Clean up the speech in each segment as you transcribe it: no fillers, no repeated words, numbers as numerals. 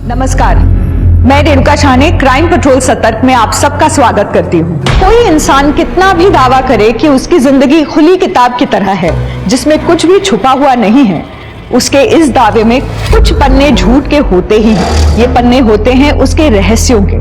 नमस्कार, मैं Renuka Shahane crime petrol सतर्क में आप सबका स्वागत करती हूँ। कोई इंसान कितना भी दावा करे कि उसकी जिंदगी खुली किताब की तरह है जिसमें कुछ भी छुपा हुआ नहीं है, उसके इस दावे में कुछ पन्ने झूठ के होते ही हैं। ये पन्ने होते हैं उसके रहस्यों के,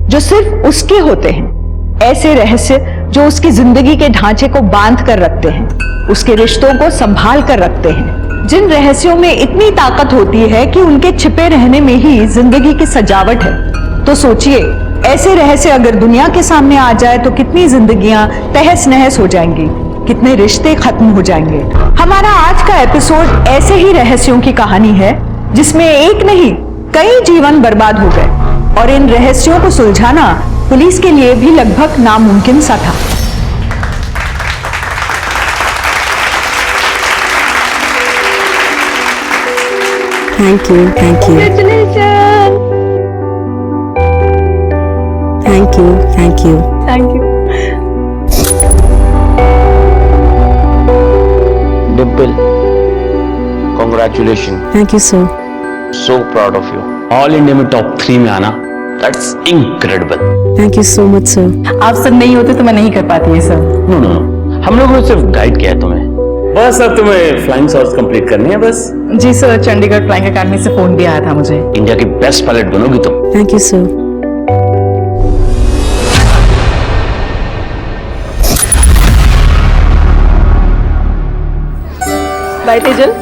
जो सिर्फ उसके होते हैं। ऐसे रहस्य जो उसकी जिंदगी के ढांचे को बांध कर रखते हैं, उसके रिश्तों को संभाल कर रखते हैं। जिन रहस्यों में इतनी ताकत होती है कि उनके छिपे रहने में ही जिंदगी की सजावट है। तो सोचिए, ऐसे रहस्य अगर दुनिया के सामने आ जाए तो कितनी जिंदगियां तहस नहस हो जाएंगी, कितने रिश्ते खत्म हो जाएंगे। हमारा आज का एपिसोड ऐसे ही रहस्यों की कहानी है जिसमें एक नहीं कई जीवन बर्बाद हो गए, और इन रहस्यों को सुलझाना पुलिस के लिए भी लगभग नामुमकिन सा था। Thank you, thank you. Congratulations! Thank you, thank you. Thank you. Dimple, congratulations. Thank you, sir. So proud of you. All India में टॉप 3 में आना, that's incredible. Thank you so much, sir. आप सब नहीं होते तो मैं नहीं कर पाती ये सब। नो, हम लोगों ने सिर्फ गाइड किया है तुम्हें। बस अब तुम्हें फ्लाइंग शॉट्स कंप्लीट करनी है बस। जी सर, चंडीगढ़ फ्लाइंग अकेडमी से फोन भी आया था मुझे। इंडिया की बेस्ट पायलट बनोगी तुम। Thank you, sir. Bye Tejal.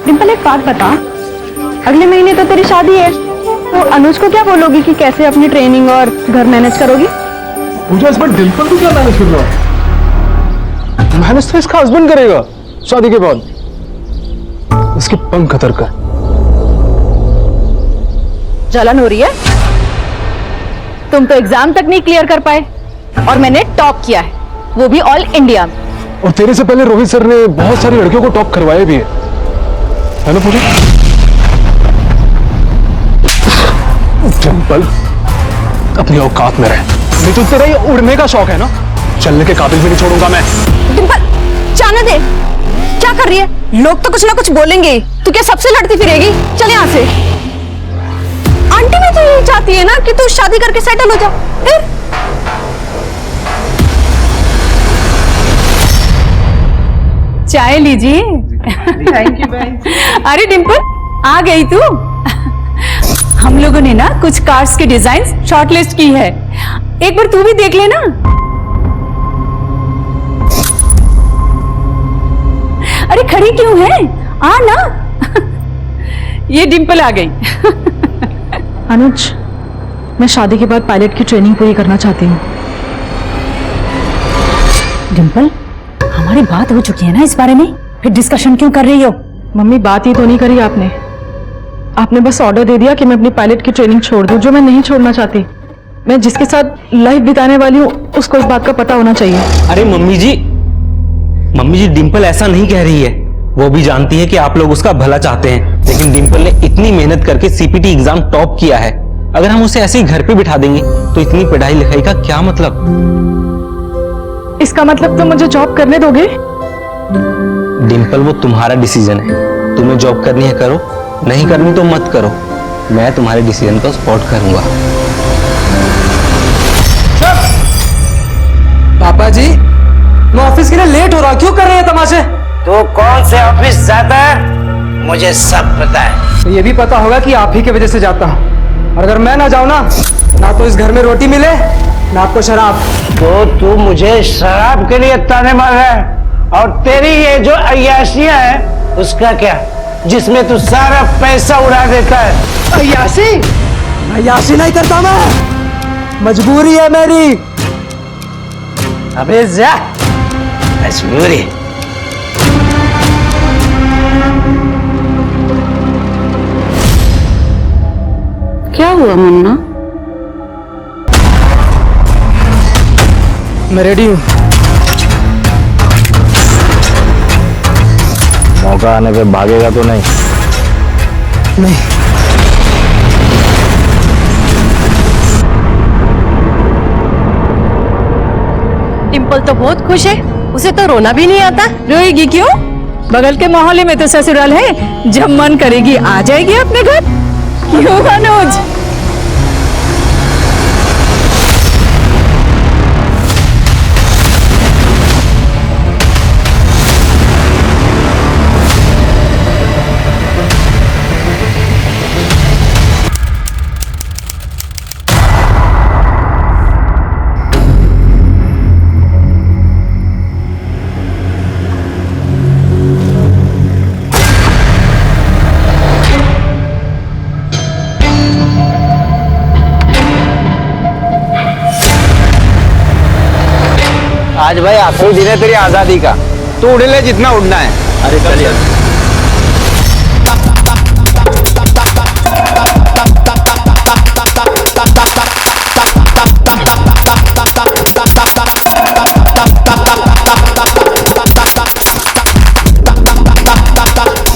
Dimple, एक बात बता, अगले महीने तो तेरी शादी है, तो अनुज को क्या बोलोगी कि कैसे अपनी ट्रेनिंग और घर मैनेज करोगी? मुझे इस बार डिम्पल को क्या मैनेज करना है? मैनेज तो इसका हस्बैंड करेगा शादी के बाद। इसके पंख कतर कर। जलन हो रही है? तुम तो एग्जाम तक नहीं क्लियर कर पाए और मैंने टॉप किया है, वो भी ऑल इंडिया में। और तेरे से पहले रोहित सर ने बहुत सारी लड़कियों को टॉप करवाया भी है ना पूजा? डिम्पल, अपनी औकात में रह। नहीं तो तेरा ये उड़ने का शौक है ना, चलने के काबिल भी नहीं छोड़ूंगा मैं। डिम्पल, जाने दे। क्या कर रही है? लोग तो कुछ ना कुछ बोलेंगे, तू क्या सबसे लड़ती फिरेगी? चल यहाँ से। आंटी भी तो यही चाहती है ना कि तू शादी करके सेटल हो जा। फिर चाय लीजिए। थैंक यू बहन। अरे डिम्पल, आ गई तू। हम लोगों ने ना कुछ कार्स के डिजाइन शॉर्टलिस्ट की है, एक बार तू भी देख लेना। अरे खड़ी क्यों है, आ ना। ये डिम्पल आ गई। अनुज, मैं शादी के बाद पायलट की ट्रेनिंग पूरी करना चाहती हूँ। डिम्पल, हमारी बात हो चुकी है ना इस बारे में, फिर डिस्कशन क्यों कर रही हो? मम्मी, बात ही तो नहीं करी आपने बस ऑर्डर दे दिया कि मैं अपनी पायलट की ट्रेनिंग छोड़ दूं, जो मैं नहीं छोड़ना चाहती। मैं जिसके साथ लाइफ बिताने वाली हूँ उसको इस बात का पता होना चाहिए। अरे मम्मी जी, डिम्पल ऐसा नहीं कह रही है। वो भी जानती है कि आप लोग उसका भला चाहते हैं, लेकिन डिम्पल ने इतनी मेहनत करके सीपीटी एग्जाम टॉप किया है। अगर हम उसे ऐसे ही घर पे बिठा देंगे तो इतनी पढ़ाई लिखाई का क्या मतलब? इसका मतलब तुम मुझे जॉब करने दोगे? डिम्पल, वो तुम्हारा डिसीजन है। तुम्हें जॉब करनी है करो, नहीं करनी तो मत करो। मैं तुम्हारे डिसीजन को सपोर्ट करूंगा। पापा जी, मैं ऑफिस के लिए लेट हो रहा, क्यों कर रहे हैं तमाशे? तू कौन से ऑफिस जाता है मुझे सब पता है। तो ये भी पता होगा कि आप ही की वजह से जाता हूँ, और अगर मैं ना जाऊँ ना तो इस घर में रोटी मिले ना आपको शराब। तो तू मुझे शराब के लिए ताने मार रहा है, और तेरी ये जो अय्याशियां है उसका क्या, जिसमें तू सारा पैसा उड़ा देता है? अय्याशी? अय्याशी नहीं करता मैं, मजबूरी है मेरी। अबे जा, मजबूरी। क्या हुआ मुन्ना? मैं रेडी हूँ। मौका आने पे भागेगा तो नहीं? नहीं। डिम्पल तो बहुत खुश है, उसे तो रोना भी नहीं आता। रोएगी क्यों? बगल के मोहल्ले में तो ससुराल है, जब मन करेगी आ जाएगी अपने घर। क्यों मनोज। आज भाई आखिरी दिन है तेरी आजादी का, तू उड़ ले जितना उड़ना है। अरे चल यार।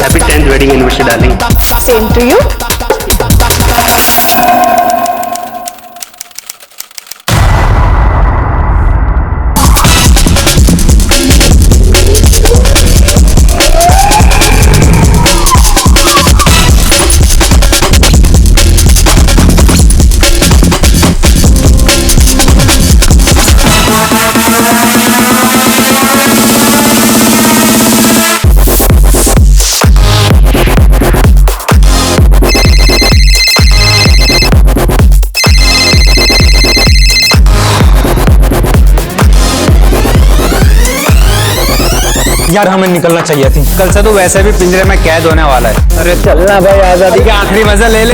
Happy 10th wedding anniversary darling. Same to you. यार हमें निकलना चाहिए थी। कल से तो वैसे भी पिंजरे में कैद होने वाला है। अरे चलना भाई, आजादी का आखिरी मजा ले ले।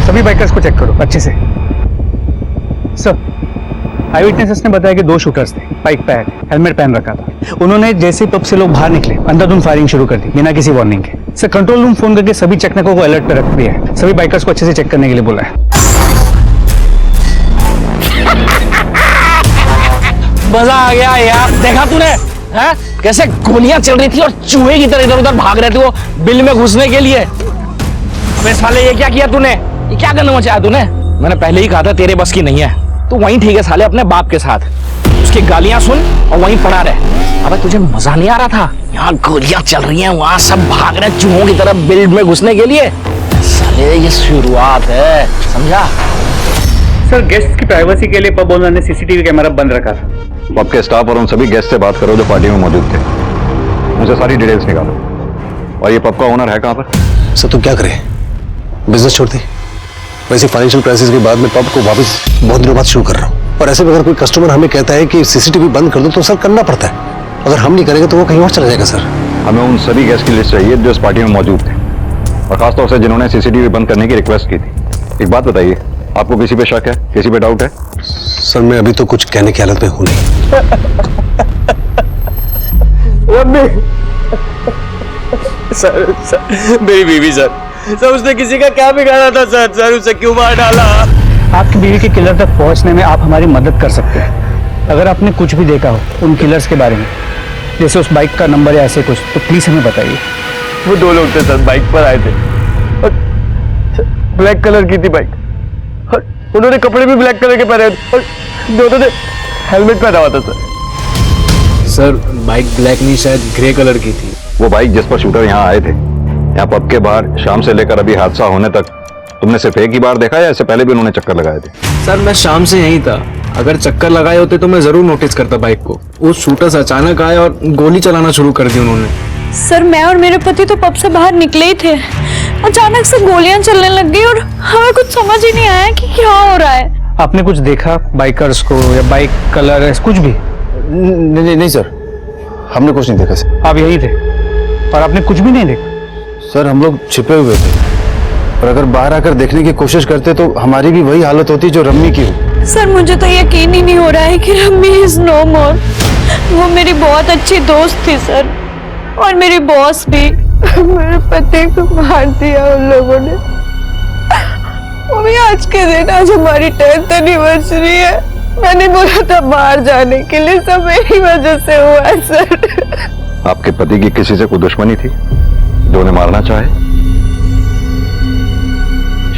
सभी बाइकर्स को चेक करो अच्छे से। सर, आई विटनेसेस ने बताया कि 2 शूटर्स थे, बाइक पे आए थे, हेलमेट पहन रखा था। उन्होंने जैसे ही पब से लोग बाहर निकले अंधाधुंध फायरिंग शुरू कर दी बिना किसी वार्निंग के। सर, कंट्रोल रूम फोन करके सभी चेकनकों को अलर्ट पे रख दिया है। सभी बाइकर्स को अच्छे से चेक करने के लिए बोला है। मजा आ गया यार, देखा तूने हैं? कैसे गोलियां चल रही थी और चूहे की तरह इधर उधर भाग रहे थे वो बिल में घुसने के लिए। अबे साले, ये क्या किया तूने? ये क्या करना चाहा तूने? मैंने पहले ही कहा था तेरे बस की नहीं है। तू वहीं ठीक है साले अपने बाप के साथ, उसकी गालियां सुन और वहीं पड़ा रहे। अबे तुझे मजा नहीं आ रहा था? यहाँ गोलियां चल रही हैं, वहां सब भाग रहे हैं चूहों की तरह बिल में घुसने के लिए। साले ये शुरुआत है, समझा? सर, गेस्ट की प्राइवेसी के लिए पब ओनर ने सीसीटीवी कैमरा बंद रखा था। पब के स्टाफ और उन सभी गेस्ट से बात करो जो पार्टी में मौजूद थे, उनसे सारी डिटेल्स निकालो। और ये पब का ओनर है कहाँ पर? सर, तो क्या करें, बिजनेस छोड़ दी। वैसे फाइनेंशियल क्राइसिस के बाद में पब को वापस बहुत दिनों बाद शुरू कर रहा हूँ। और ऐसे में अगर कोई कस्टमर हमें कहता है कि सीसीटीवी बंद कर दो तो सर करना पड़ता है। अगर हम नहीं करेंगे तो वो कहीं और चला जाएगा। सर, हमें उन सभी गेस्ट की लिस्ट चाहिए जो इस पार्टी में मौजूद थे, और खासतौर से जिन्होंने सीसीटीवी बंद करने की रिक्वेस्ट की थी। एक बात बताइए, आपको किसी पे शक है, किसी पे डाउट है? सर, मैं अभी तो कुछ कहने की हालत में हूँ नहीं। सर, मेरी बीवी सर, उसने किसी का क्या बिगाड़ा था सर, उसे क्यों मार डाला? आपकी बीवी के किलर तक पहुंचने में आप हमारी मदद कर सकते हैं। अगर आपने कुछ भी देखा हो उन किलर्स के बारे में, जैसे उस बाइक का नंबर या ऐसे कुछ, तो प्लीज हमें बताइए। वो 2 लोग थे सर, बाइक पर आए थे और ब्लैक कलर की थी बाइक, और उन्होंने कपड़े भी ब्लैक कलर के पहने और दोनों ने हेलमेट पहना हुआ था सर। सर बाइक ब्लैक नहीं शायद ग्रे कलर की थी। वो बाइक जिस पर शूटर यहाँ आए थे, यहाँ पब के बाहर शाम से लेकर अभी हादसा होने तक तुमने सिर्फ एक ही बार देखा या इससे पहले भी उन्होंने चक्कर लगाए थे? सर मैं शाम से यहीं था, अगर चक्कर लगाए होते तो मैं जरूर नोटिस करता बाइक को। वो शूटर्स अचानक आए और गोली चलाना शुरू कर दी उन्होंने। सर मैं और मेरे पति तो पब से बाहर निकले ही थे, अचानक से गोलियां चलने लग गई और हमें कुछ समझ ही नहीं आया कि क्या हो रहा है। आपने कुछ देखा बाइकर्स को या बाइक कलर कुछ भी? नहीं सर, हमने कुछ नहीं देखा सर। आप यही थे और आपने कुछ भी नहीं देखा? सर हम लोग छिपे हुए थे और अगर बाहर आकर देखने की कोशिश करते तो हमारी भी वही हालत होती जो रम्मी की हो। सर मुझे तो यकीन ही नहीं हो रहा है कि रम्मी इज नो मोर। वो मेरी बहुत अच्छी दोस्त थी सर, और मेरी बॉस भी। मेरे पति को मार दिया उन लोगों ने। वो भी आज के दिन, आज हमारी 10th एनिवर्सरी है। मैंने बोला था बाहर जाने के लिए, सब मेरी वजह से हुआ है सर। आपके पति की किसी से कोई दुश्मनी थी जो उन्हें मारना चाहे?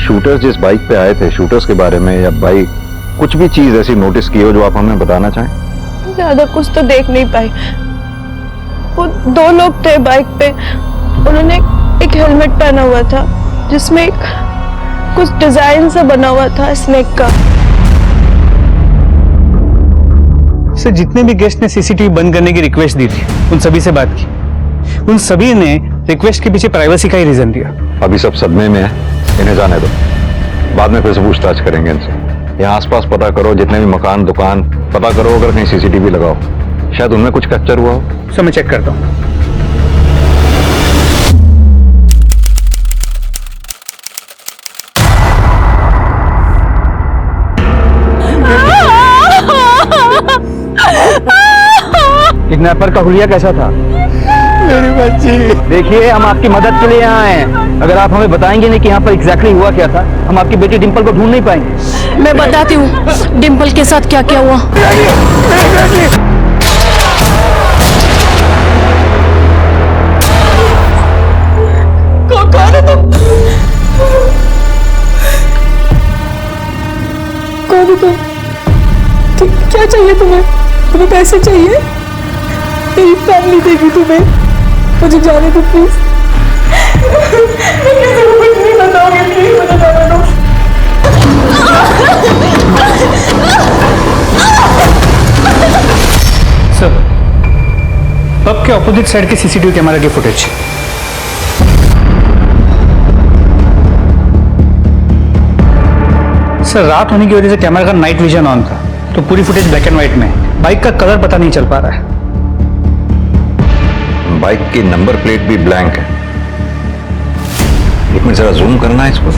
शूटर्स जिस बाइक पे आए थे, शूटर्स के बारे में या बाइक कुछ भी चीज ऐसी नोटिस की हो जो आप हमें बताना चाहें? ज्यादा कुछ तो देख नहीं पाई। वो 2 लोग थे बाइक पे, उन्होंने एक हेलमेट पहना हुआ था जिसमें कुछ डिजाइन सा बना हुआ था स्नेक का। सर जितने भी गेस्ट ने सीसीटीवी बंद करने की रिक्वेस्ट दी थी उन सभी से बात की, उन सभी ने रिक्वेस्ट के पीछे प्राइवेसी का ही रीजन दिया। अभी सब सदमे में है, इन्हें जाने दो, बाद में फिर से पूछताछ करेंगे इनसे। यहाँ आसपास पता करो, जितने भी मकान दुकान पता करो, अगर कहीं सीसीटीवी लगाओ, शायद उनमें कुछ कैप्चर हुआ हो। सर मैं चेक करता हूँ। किडनैपर का हुलिया कैसा था? मेरी बच्ची। देखिए हम आपकी मदद के लिए यहाँ आए हैं। अगर आप हमें बताएंगे नहीं कि यहाँ पर एग्जैक्टली हुआ क्या था, हम आपकी बेटी डिंपल को ढूंढ नहीं पाएंगे। मैं बताती हूँ डिम्पल के साथ क्या क्या हुआ। कौन है तुम? कौन है तुम? क्या चाहिए तुम्हें? तुम्हें पैसे चाहिए? तेरी फैमिली देगी तुम्हें। मुझे जाने दो प्लीज। मैं किसी को कुछ नहीं बताऊंगी, प्लीज मुझे जाने दो। सर पब के ऑपोजिट साइड के सीसीटीवी कैमरा की फुटेज। सर रात होने की वजह से कैमरा का नाइट विजन ऑन था, तो पूरी फुटेज ब्लैक एंड व्हाइट में है। बाइक का कलर पता नहीं चल पा रहा है। बाइक की नंबर प्लेट भी ब्लैंक है। एक मिनट जरा जूम करना है इसको।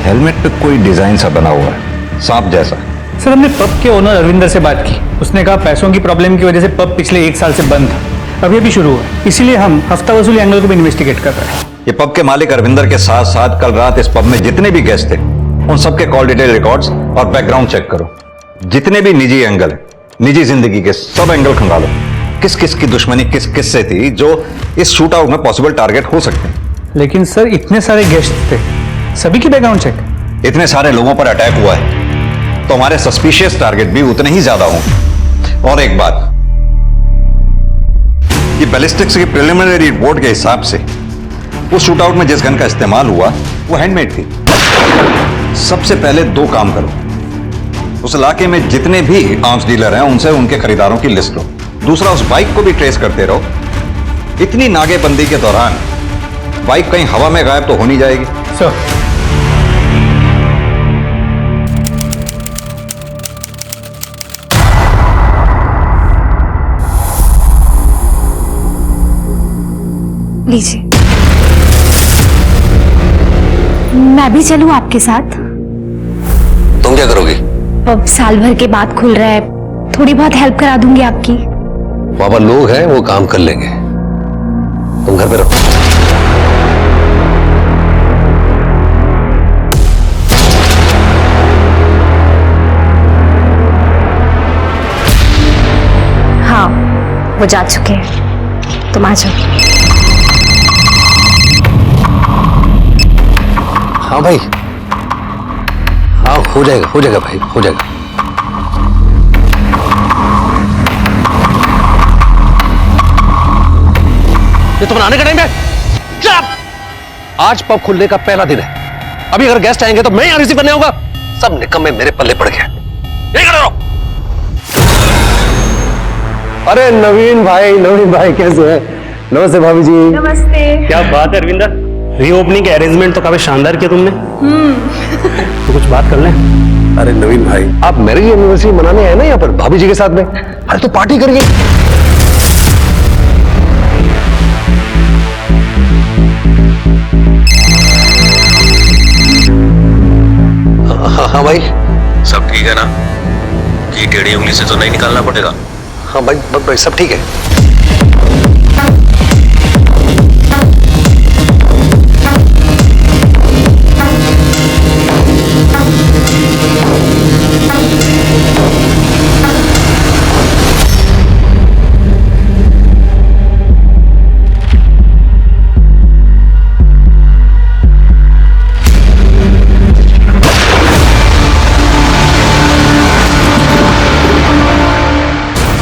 हेलमेट पे कोई डिजाइन सा बना हुआ है, सांप जैसा। सर हमने पब के ओनर अरविंदर से बात की, उसने कहा पैसों की प्रॉब्लम की वजह से पब पिछले 1 साल से बंद था, अभी अभी शुरू हुआ, इसीलिए हम हफ्ता वसूली एंगल को भी इन्वेस्टिगेट कर रहे हैं। ये पब के मालिक अरविंदर के साथ साथ कल रात इस पब में जितने भी गेस्ट थे उन सबके कॉल डिटेल रिकॉर्ड्स और बैकग्राउंड चेक करो। जितने भी निजी एंगल है, निजी जिंदगी के सब एंगल खंगालो। किस किस की दुश्मनी किस किस से थी जो इस शूट आउट में पॉसिबल टारगेट हो सकते हैं। लेकिन सर इतने सारे गेस्ट थे, सभी की बैकग्राउंड चेक। इतने सारे लोगों पर अटैक हुआ है तो हमारे सस्पिशियस टारगेट भी उतने ही ज्यादा होंगे। और एक बात, ये बैलिस्टिक्स की प्रिलिमिनरी रिपोर्ट के हिसाब से उस शूट आउट में जिस गन का इस्तेमाल हुआ वो हैंडमेड थी। सबसे पहले 2 काम करो, उस इलाके में जितने भी आर्म्स डीलर हैं उनसे उनके खरीदारों की लिस्ट लो। दूसरा, उस बाइक को भी ट्रेस करते रहो। इतनी नागेबंदी के दौरान बाइक कहीं हवा में गायब तो हो नहीं जाएगी। सर लीजिए। मैं भी चलूं आपके साथ? तुम क्या करोगी? अब साल भर के बाद खुल रहा है, थोड़ी बहुत हेल्प करा दूंगी आपकी। वहां पर लोग हैं, वो काम कर लेंगे, तुम घर पे रहो। हाँ वो जा चुके हैं, तुम आ जाओ। हाँ भाई, हाँ हो जाएगा भाई, हो जाएगा। ये तो बनाने का टाइम है। आज पब खुलने का पहला दिन है। अभी अगर गेस्ट आएंगे तो मैं यहाँ रिसीव करने आऊंगा। सब निकम्मे मेरे पल्ले पड़ गए। यही कर रहा हूं। अरे नवीन भाई कैसे है? नमस्ते भाभी जी। नमस्ते। क्या बात है अरविंदा, रीओपनिंग के अरेंजमेंट तो काफी शानदार किया तुमने। तो कुछ बात कर लें। अरे नवीन भाई, आप मैरिज एनिवर्सरी मनाने आए ना यहाँ पर भाभी जी के साथ में? अरे तो पार्टी करिए। हाँ भाई, सब ठीक है ना? कि टेढ़ी उंगली से तो नहीं निकालना पड़ेगा? हाँ भाई सब ठीक है।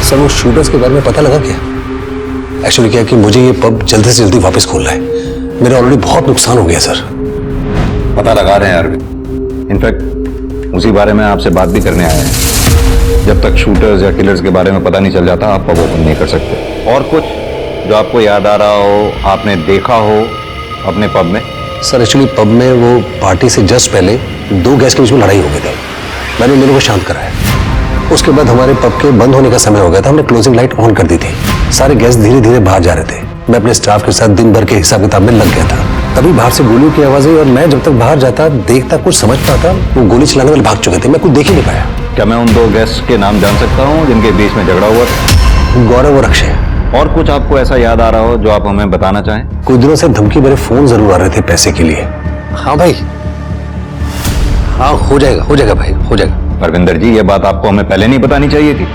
सर वो शूटर्स के बारे में पता लगा क्या? एक्चुअली क्या है कि मुझे ये पब जल्दी से जल्दी वापस खोलना है। मेरा ऑलरेडी बहुत नुकसान हो गया सर। पता लगा रहे हैं अरविंद। इनफैक्ट उसी बारे में आपसे बात भी करने आए हैं। जब तक शूटर्स या किलर्स के बारे में पता नहीं चल जाता आप पब ओपन नहीं कर सकते। और कुछ जो आपको याद आ रहा हो, आपने देखा हो अपने पब में? सर एक्चुअली पब में वो पार्टी से जस्ट पहले दो गेस्ट के बीच में लड़ाई हो गई थी। मैंने उन दोनों को शांत कराया। उसके बाद हमारे पब के बंद होने का समय हो गया था। हमने क्लोजिंग लाइट ऑन कर दी थी। सारे गेस्ट धीरे धीरे बाहर जा रहे थे। मैं अपने स्टाफ के साथ दिन भर के हिसाब किताब में लग गया था। तभी बाहर से गोलियों की आवाज आई और मैं जब तक बाहर जाता देखता कुछ समझ पाता, वो गोली चलाने वाले भाग चुके थे। मैं कुछ देख ही नहीं पाया। क्या मैं उन दो गेस्ट के नाम जान सकता हूँ जिनके बीच में झगड़ा हुआ था? गौरव और अक्षय। और कुछ आपको ऐसा याद आ रहा हो जो आप हमें बताना चाहें? कुछ दिनों से धमकी भरे फोन जरूर आ रहे थे पैसे के लिए। हाँ भाई, हाँ हो जाएगा भाई, हो जाएगा। परविंदर जी, ये बात आपको हमें पहले नहीं बतानी चाहिए थी।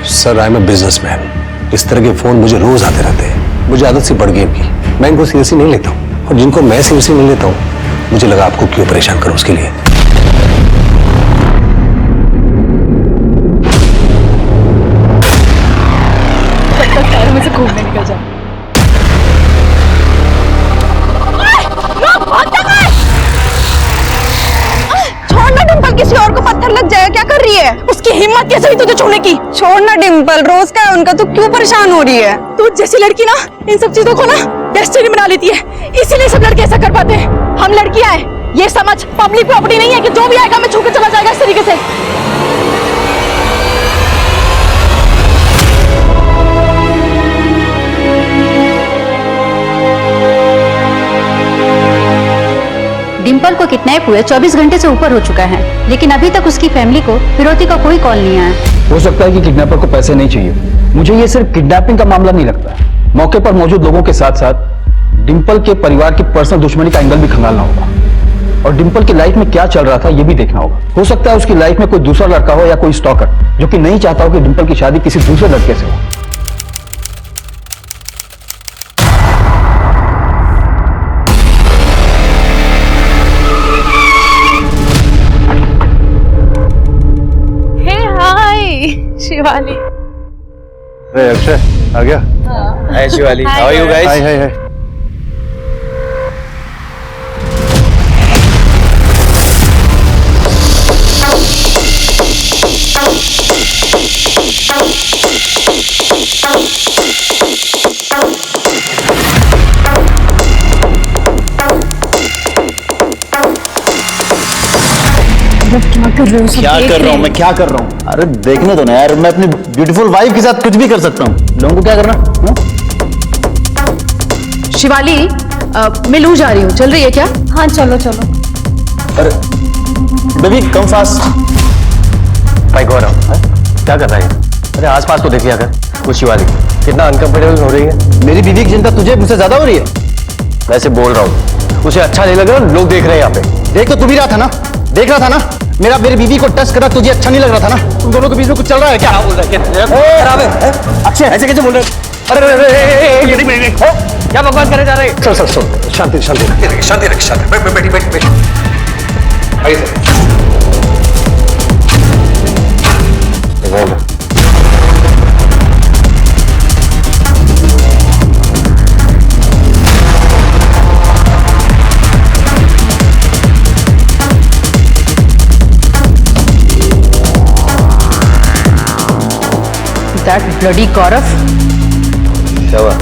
Sir I am a businessman. इस तरह के फोन मुझे रोज आते रहते हैं। मुझे आदत सी पड़ गई इनकी। मैं इनको सीरियसली नहीं लेता हूँ और जिनको मैं सीरियसली नहीं लेता हूँ मुझे लगा आपको क्यों परेशान करूँ उसके लिए। में से घूमने निकल जाओ। छोड़ना डिम्पल, किसी और को पत्थर लग जाएगा। क्या कर रही है? उसकी हिम्मत कैसे हुई तुझे छूने की? छोड़ना डिम्पल, रोज का है उनका, तू क्यों परेशान हो रही है? तू जैसी लड़की ना इन सब चीजों को ना डेस्टिनी बना लेती है, इसीलिए सब लड़के ऐसा कर पाते हैं। हम लड़कियां हैं, ये समझ। पब्लिक प्रॉपर्टी नहीं है कि जो भी आएगा हमें छू के चला जाएगा इस तरीके से। डिम्पल को किडनैप हुए 24 घंटे से ऊपर हो चुका है, लेकिन अभी तक उसकी फैमिली को फिरौती का कोई कॉल नहीं आया। हो सकता है कि किडनैपर को पैसे नहीं चाहिए। मुझे ये सिर्फ किडनैपिंग का मामला नहीं लगता। मौके पर मौजूद लोगों के साथ साथ डिम्पल के परिवार की पर्सनल दुश्मनी का एंगल भी खंगालना होगा और डिम्पल की लाइफ में क्या चल रहा था ये भी देखना होगा। हो सकता है उसकी लाइफ में कोई दूसरा लड़का हो या कोई स्टॉकर जो कि नहीं चाहता हो कि डिम्पल की शादी किसी दूसरे लड़के से हो। शिवाली। अरे अक्षय आ गया। Hi Shivali, how are you guys? Hi. क्या कर रहा हूँ? अरे देखने दो ना यार, मैं अपनी ब्यूटीफुल वाइफ के साथ कुछ भी कर सकता हूँ। लोगों को क्या करना? शिवाली, मैं लू जा रही हूँ, चल रही है क्या? हाँ चलो चलो। अरे बेबी कम फास्ट। भाई गौरव क्या कर रहा है? अरे आसपास तो देखिए अगर। वो शिवाली कितना अनकंफर्टेबल हो रही है। मेरी बीवी की चिंता तुझे मुझसे ज्यादा हो रही है। वैसे बोल रहा हूँ, उसे अच्छा नहीं लग रहा, लोग देख रहे हैं यहाँ पे। देख तो तू भी रहा था ना, देख रहा था ना। मेरी बीवी को टच करा, तुझे अच्छा नहीं लग रहा था ना? तुम दोनों के बीच में कुछ चल रहा है क्या? बोल रहा है अक्षय, ऐसे कैसे बोल रहे? अरे क्या बकवास करे जा रहे? सर शांति बैठ। आइए दैट ब्लडी गौरव? क्या हुआ?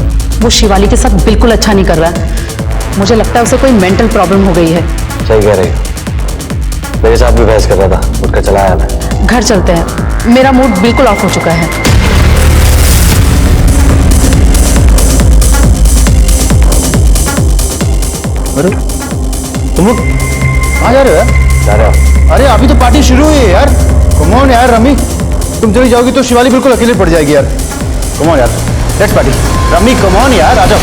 वो शिवाली के साथ बिल्कुल अच्छा नहीं कर रहा है। मुझे लगता है उसे कोई मेंटल प्रॉब्लम हो गई है। सही कह रही हो, मेरे साथ भी बहस कर रहा था, उठकर चला आया मैं। घर चलते हैं, मेरा मूड बिल्कुल ऑफ हो चुका है। अरे तुम लोग कहाँ जा रहे हो यार? जा रहे हो? अरे अभी तो पार्टी शुरू हुई है यार। कम ऑन यार रमी, तुम चली जाओगी तो शिवाली बिल्कुल अकेले पड़ जाएगी यार। कम ऑन यार, let's party. Rummy come on यार, आ जाओ।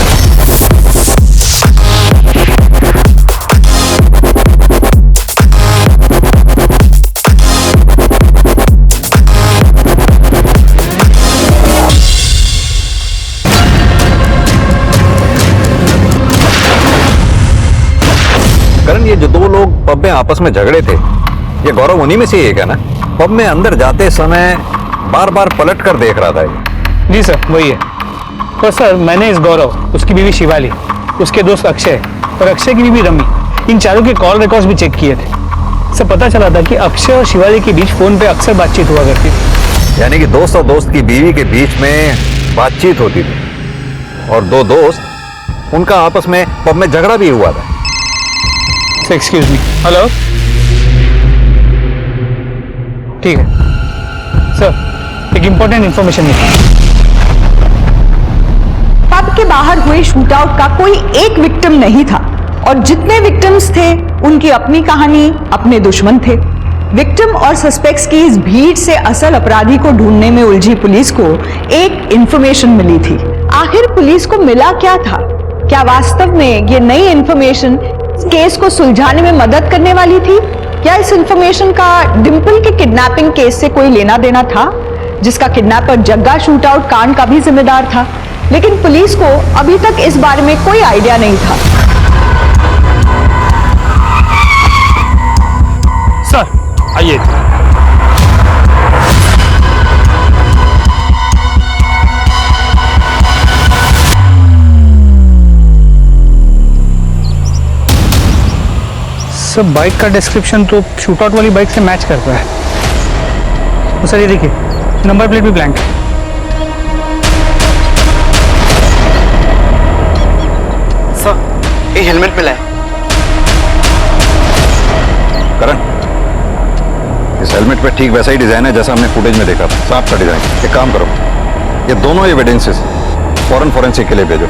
करण, ये जो दो लोग पब में आपस में झगड़े थे, ये गौरव उन्हीं में से एक है ना? पब में अंदर जाते समय बार बार पलट कर देख रहा था ये। जी सर, वही है। तो सर, मैंने इस गौरव, उसकी बीवी शिवाली, उसके दोस्त अक्षय और अक्षय की बीवी रमी, इन चारों के कॉल रिकॉर्ड्स भी चेक किए थे। सर, पता चला था कि अक्षय और शिवाली के बीच फोन पे अक्सर बातचीत हुआ करती थी। यानी कि दोस्त और दोस्त की बीवी के बीच में बातचीत होती थी और दो दोस्त, उनका आपस में पब में झगड़ा भी हुआ था। Excuse me. हेलो, ठीक है सर, एक इंपॉर्टेंट इंफॉर्मेशन नहीं। पब के बाहर हुए शूटआउट का कोई एक विक्टिम नहीं था और जितने विक्टिम्स थे उनकी अपनी कहानी, अपने दुश्मन थे। विक्टिम और सस्पेक्ट्स की इस भीड़ से असल अपराधी को ढूंढने में उलझी पुलिस को एक इंफॉर्मेशन मिली थी। आखिर पुलिस को मिला क्या था? क्या वास्तव में ये नई इंफॉर्मेशन केस को सुलझाने में मदद करने वाली थी? क्या इस इंफॉर्मेशन का डिंपल के किडनैपिंग केस से कोई लेना देना था, जिसका किडनैपर जग्गा शूटआउट कांड का भी जिम्मेदार था? लेकिन पुलिस को अभी तक इस बारे में कोई आइडिया नहीं था। सर आइए। सर, बाइक का डिस्क्रिप्शन तो शूटआउट वाली बाइक से मैच करता है। तो सर ये देखिए, नंबर प्लेट भी ब्लैंक है। सर, ये हेलमेट मिला है। करण, इस हेलमेट पे ठीक वैसा ही डिजाइन है जैसा हमने फुटेज में देखा था। सांप का डिजाइन। एक काम करो, ये दोनों एविडेंसेस फौरन फॉरेंसिक के लिए भेजो,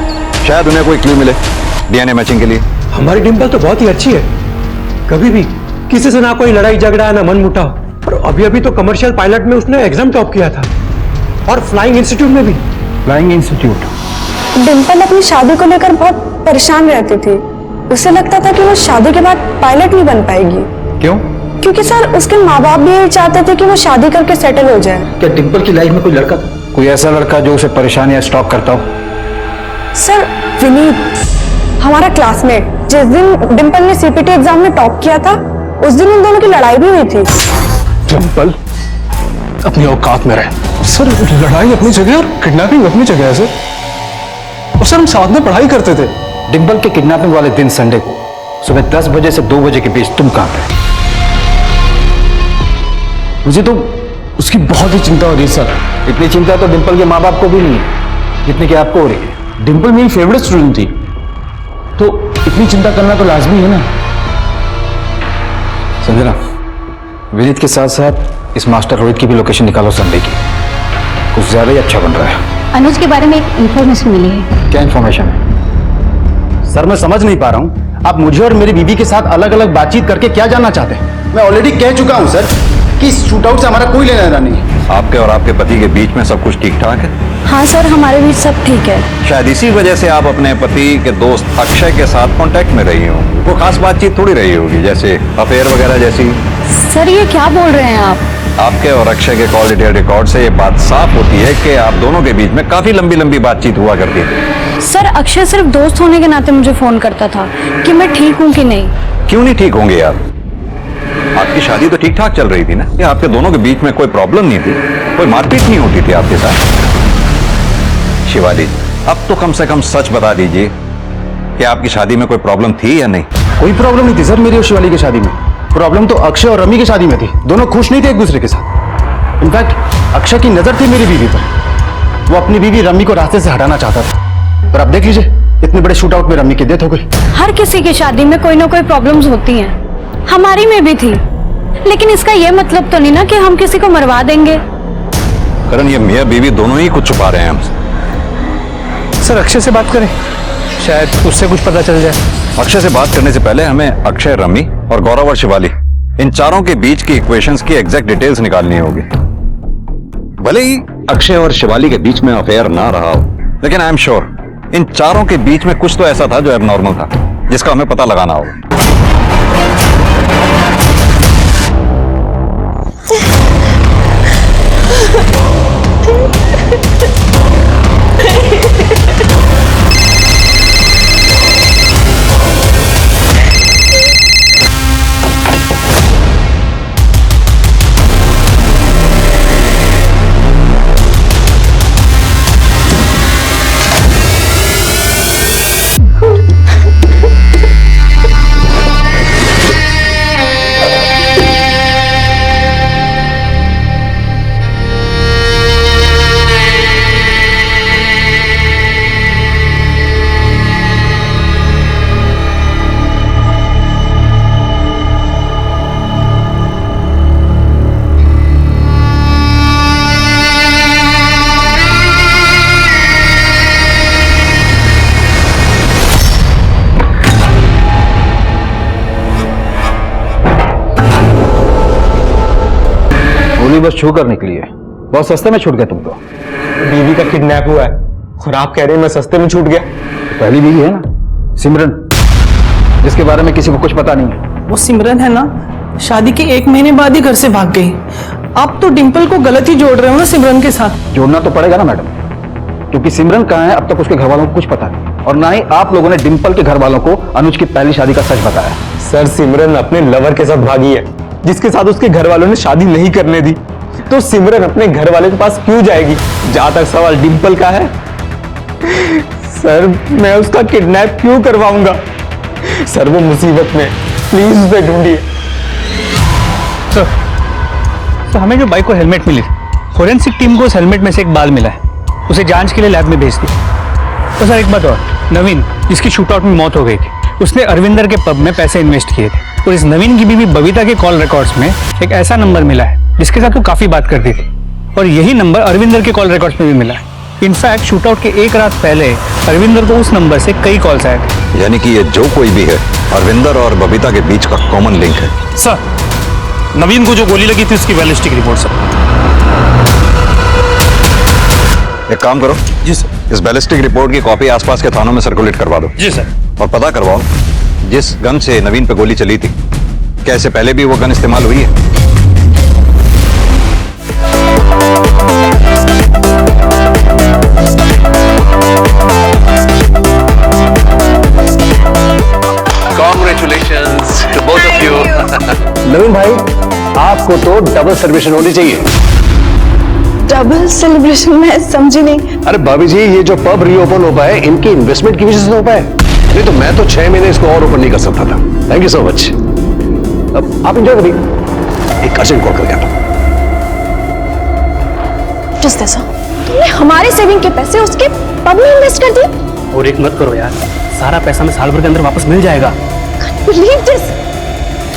शायद उन्हें कोई क्लू मिले डीएनए मैचिंग के लिए। हमारी डिंपल तो बहुत ही अच्छी है, कभी भी किसी से ना कोई लड़ाई झगड़ा ना मन मुटाव। और अभी अभी तो कमर्शियल पायलट में उसने एग्जाम टॉप किया था और फ्लाइंग इंस्टीट्यूट में भी। Flying institute. डिंपल अपनी शादी को लेकर बहुत परेशान रहती थी। उसे लगता था कि वो शादी के बाद पायलट नहीं बन पाएगी। क्यों? क्योंकि सर, उसके माँ बाप भी यही चाहते थे कि वो शादी करके सेटल हो जाए। क्या डिंपल की लाइफ में कोई लड़का था? कोई ऐसा लड़का जो उसे परेशान या स्टॉक करता हो? सर, विनीत, हमारा क्लासमेट, जिस दिन डिंपल ने सीपीटी एग्जाम में टॉप किया था, उस दिन उन दोनों की लड़ाई भी हुई थी। डिंपल अपनी औकात में रहे। सर, लड़ाई अपनी जगह और किडनैपिंग अपनी जगह है सर। और सर, हम साथ में पढ़ाई करते थे। डिंपल के किडनैपिंग वाले दिन संडे को सुबह 10 बजे से 2 बजे के बीच तुम कहां थे? मुझे तो उसकी बहुत ही चिंता हो रही है सर। इतनी चिंता तो डिंपल के माँ बाप को भी नहीं है जितनी कि आपको हो रही है। डिंपल मेरी फेवरेट स्टूडेंट थी, तो इतनी चिंता करना तो लाजमी है ना। संजना, विनीत के साथ साथ इस मास्टर रोहित की भी लोकेशन निकालो संडे की। कुछ ज्यादा ही अच्छा बन रहा है। अनुज के बारे में एक इंफॉर्मेशन मिली है। क्या इंफॉर्मेशन है? सर, मैं समझ नहीं पा रहा हूँ, आप मुझे और मेरी बीवी के साथ अलग अलग बातचीत करके क्या जानना चाहते हैं? मैं ऑलरेडी कह चुका हूँ सर कि इस शूटआउट से हमारा कोई लेना देना नहीं है। आपके और आपके पति के बीच में सब कुछ ठीक ठाक है? हाँ सर, हमारे बीच सब ठीक है। शायद इसी वजह से आप अपने पति के दोस्त अक्षय के साथ कांटेक्ट में रही हो। वो खास बातचीत थोड़ी रही होगी, जैसे अफेयर वगैरह जैसी। सर, ये क्या बोल रहे हैं आप? आपके और अक्षय के कॉल डिटेल रिकॉर्ड से ये बात साफ होती है कि आप दोनों के बीच में काफी लंबी लंबी बातचीत हुआ करती थी। सर, अक्षय सिर्फ दोस्त होने के नाते मुझे फोन करता था कि मैं ठीक हूँ कि नहीं। क्यों नहीं ठीक होंगे यार? आपकी शादी तो ठीक ठाक चल रही थी ना? या आपके दोनों के बीच में कोई प्रॉब्लम नहीं थी? कोई मारपीट नहीं होती थी आपके साथ? शिवाली, अब तो कम से कम सच बता दीजिए कि आपकी शादी में कोई प्रॉब्लम थी या नहीं? कोई प्रॉब्लम नहीं थी सर मेरी और शिवाली की शादी में। प्रॉब्लम तो अक्षय और रमी की शादी में थी। दोनों खुश नहीं थे एक दूसरे के साथ। इनफैक्ट अक्षय की नजर थी मेरी बीवी पर। वो अपनी बीवी रम्मी को रास्ते से हटाना चाहता था, पर अब देख लीजिए इतने बड़े शूट आउट में रम्मी की डेथ हो गई। हर किसी की शादी में कोई ना कोई प्रॉब्लम्स होती हैं, हमारी में भी थी, लेकिन इसका ये मतलब तो नहीं ना कि हम किसी को मरवा देंगे। करण, ये मियाँ बीवी दोनों ही कुछ छुपा रहे हैं हमसे। सर अक्षय से बात करें, शायद उससे कुछ पता चल जाए। अक्षय से बात करने से पहले हमें अक्षय, रम्मी और गौरव और शिवाली, इन चारों के बीच की इक्वेशंस की एग्जैक्ट डिटेल्स निकालनी होगी। भले ही अक्षय और शिवाली के बीच में अफेयर ना रहा हो, लेकिन आई एम श्योर इन चारों के बीच में कुछ तो ऐसा था जो एबनॉर्मल था, जिसका हमें पता लगाना होगा। बस छू कर निकली है, बहुत सस्ते में छूट गया तुमको। बीवी का किडनैप हुआ है और आप कह रहे हैं मैं सस्ते में छूट गया। तो पहली बीवी है ना सिमरन, जिसके बारे में किसी को कुछ पता नहीं है। वो सिमरन है ना, शादी के 1 महीने बाद ही घर से भाग गई। आप तो डिंपल को गलत ही जोड़ रहे हो ना सिमरन के साथ। जोड़ना तो पड़ेगा ना मैडम, क्योंकि सिमरन कहाँ है अब तक उसके घर वालों को कुछ पता नहीं, और ना ही आप लोगों ने डिंपल के घर वालों को अनुज की पहली शादी का सच बताया। सर सिमरन अपने लवर के साथ भागी है, जिसके साथ उसके घर वालों ने शादी नहीं करने दी, तो सिमरन अपने घर वाले के पास क्यों जाएगी? जहां तक सवाल डिंपल का है, सर मैं उसका किडनैप क्यों करवाऊंगा? सर वो मुसीबत में, प्लीज उसे ढूंढिए। सर हमें जो बाइक को हेलमेट मिली, फोरेंसिक टीम को उस हेलमेट में से एक बाल मिला है, उसे जांच के लिए लैब में भेज दिया। तो सर एक बात और, नवीन जिसकी शूटआउट में मौत हो गई थी, उसने अरविंदर के पब में पैसे इन्वेस्ट किए थे, और इस नवीन की बीवी बबीता के कॉल रिकॉर्ड्स में एक ऐसा नंबर मिला है जिसके साथ वो काफी बात करती थी, और यही नंबर अरविंदर के कॉल रिकॉर्ड्स में भी मिला है। इनफैक्ट शूटआउट के एक रात पहले अरविंदर को उस नंबर से कई कॉल्स आए थे। यानी कि ये जो कोई भी है, अरविंदर और बबीता के बीच का कॉमन लिंक है। सर नवीन को जो गोली लगी थी उसकी बैलिस्टिक रिपोर्ट सर। एक काम करो जी सर, इस बैलिस्टिक रिपोर्ट की कॉपी आसपास के थानों में सर्कुलेट करवा दो। जी सर। और पता करवाओ जिस गन से नवीन पे गोली चली थी, क्या इससे पहले भी वो गन इस्तेमाल हुई है? Congratulations to both of you. नवीन भाई, आपको तो डबल सेलिब्रेशन होनी चाहिए। डबल सेलिब्रेशन मैं समझी नहीं। अरे भाभी जी, ये जो पब रीओपन हो पाए इनकी इन्वेस्टमेंट की वजह से हो पाए, नहीं तो मैं तो 6 महीने इसको और ओपन नहीं कर सकता था। Thank you so much. अब आप एंजॉय करिए, एक अर्जेंट कॉल करके आता हूं। Just ऐसा तुमने हमारे सेविंग के पैसे उसके पब में इन्वेस्ट कर दिए? और एक मत करो यार, सारा पैसा मैं साल भर के अंदर वापस मिल जाएगा। Believe this?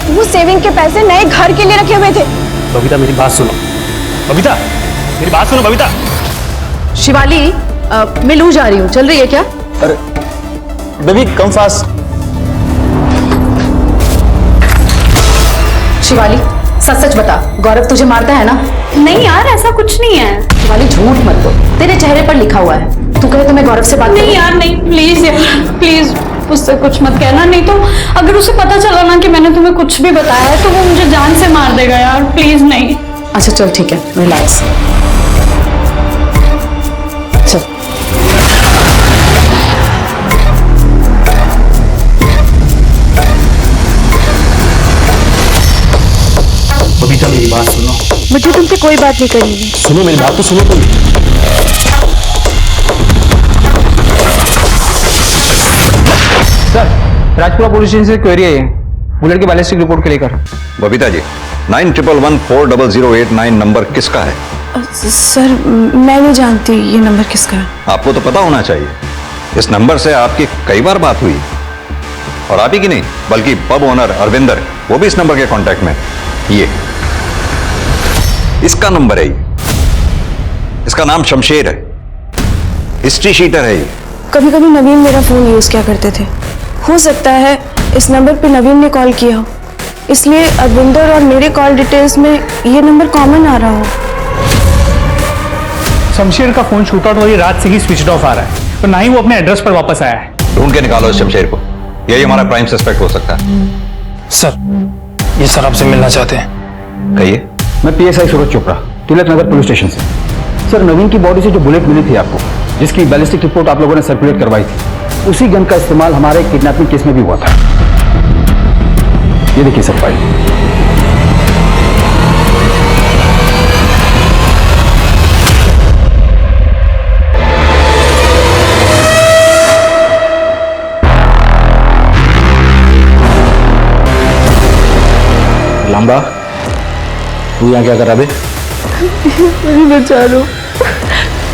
वो सेविंग के पैसे नए घर के लिए रखे हुए थे। बबीता मेरी बात सुनो, बबीता मेरी बात सुनो, बबीता। शिवाली मैं लू जा रही हूँ, चल रही है क्या? अरे बेबी कम फास्ट। शिवाली सच सच बता, गौरव तुझे मारता है ना? नहीं यार, ऐसा कुछ नहीं है। शिवाली झूठ मत बोल, तेरे चेहरे पर लिखा हुआ है। तू कहे तो मैं गौरव से बात नहीं यार नहीं, प्लीज यार प्लीज उससे कुछ मत कहना, नहीं तो अगर उसे पता चला ना कि मैंने तुम्हें कुछ भी बताया है तो वो मुझे जान से मार देगा यार, प्लीज नहीं। अच्छा चल ठीक है, रिलैक्स। चल बबीता मेरी बात सुनो। मुझे तुमसे कोई बात नहीं करनी है। सुनो मेरी बात तो सुनो तुम। सर राजपुरा पुलिस स्टेशन से क्वेरी है, बुलेट की बैलिस्टिक रिपोर्ट के लेकर। बबीता जी, 91114008 नंबर किसका है? सर मैं नहीं जानती ये नंबर किसका है। आपको तो पता होना चाहिए, इस नंबर से आपकी कई बार बात हुई, और आप ही की नहीं बल्कि पब ओनर अरविंदर, वो भी इस नंबर के कांटेक्ट में। ये इसका नंबर है, ये इसका नाम शमशेर है, हिस्ट्री शीटर है ये। कभी कभी नवीन मेरा फोन यूज किया करते थे, हो सकता है इस नंबर पे नवीन ने कॉल किया हो, इसलिए अरविंदर और मेरे कॉल डिटेल्स में ये नंबर कॉमन आ रहा हो। शमशेर का फोन शूट आउट वाली रात से ही स्विच ऑफ आ रहा है, तो ना ही वो अपने एड्रेस पर वापस आया है। ढूंढ के निकालो इस शमशेर को, यही हमारा प्राइम सस्पेक्ट हो सकता है। सर, ये सर आपसे मिलना चाहते हैं। कहिए। मैं पीएसआई सूरज चोपड़ा, तिलक नगर पुलिस स्टेशन से। सर, नवीन की बॉडी से जो बुलेट मिली थी आपको, जिसकी बैलिस्टिक रिपोर्ट आप लोगों ने सर्कुलेट करवाई थी, उसी गन का इस्तेमाल हमारे किडनैपिंग केस में भी हुआ था। ये देखिए सर फाइल। लंबा, तू यहाँ क्या कर रहा बे? मेरी बेचारो,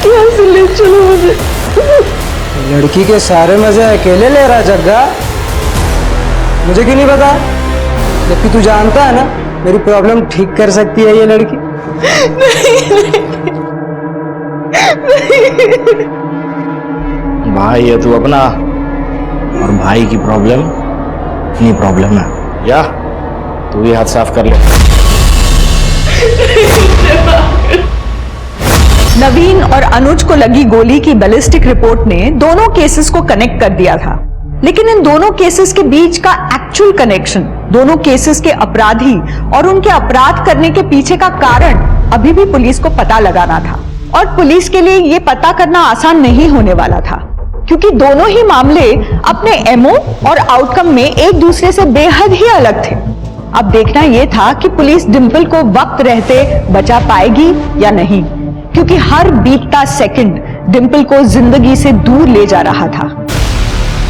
यहाँ से ले चलो मुझे। लड़की के सारे मजे अकेले ले रहा जग्गा, मुझे क्यों नहीं पता? जबकि तू जानता है ना मेरी प्रॉब्लम ठीक कर सकती है ये लड़की। भाई है तू अपना, और भाई की प्रॉब्लम अपनी प्रॉब्लम है। या तू भी हाथ साफ कर ले। नवीन और अनुज को लगी गोली की बैलिस्टिक रिपोर्ट ने दोनों केसेस को कनेक्ट कर दिया था, लेकिन इन दोनों केसेस के बीच का एक्चुअल कनेक्शन, दोनों केसेस के अपराधी और उनके अपराध करने के पीछे का कारण अभी भी पुलिस को पता लगाना था। और पुलिस के लिए यह पता करना आसान नहीं होने वाला था, क्योंकि दोनों ही मामले अपने एमओ और आउटकम में एक दूसरे से बेहद ही अलग थे। अब देखना यह था कि पुलिस डिंपल को वक्त रहते बचा पाएगी या नहीं, क्योंकि हर बीतता सेकंड डिंपल को जिंदगी से दूर ले जा रहा था।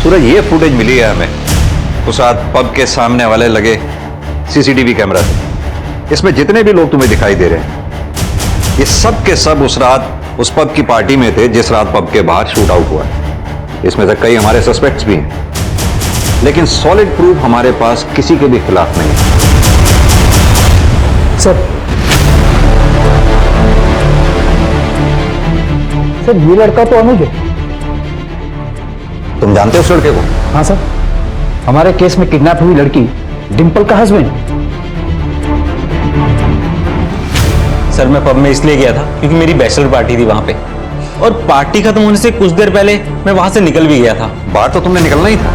सूरज, ये फुटेज मिली है हमें उस रात पब के सामने वाले लगे सीसीटीवी कैमरा से। इसमें जितने भी लोग तुम्हें दिखाई दे रहे हैं, ये सब के सब उस रात उस पब की पार्टी में थे जिस रात पब के बाहर शूट आउट हुआ। इसमें से कई हमारे सस्पेक्ट्स भी हैं, लेकिन सॉलिड प्रूफ हमारे पास किसी के भी खिलाफ नहीं है। सर ये लड़का तो अनुज है। तुम जानते हो उस लड़के को? हाँ सर, हमारे केस में किडनैप हुई लड़की डिंपल का हस्बैंड। सर, मैं पब में इसलिए गया था क्योंकि मेरी बैचलर पार्टी थी वहां पे, और पार्टी खत्म होने से कुछ देर पहले मैं वहां से निकल भी गया था। बाहर तो तुमने निकलना ही था,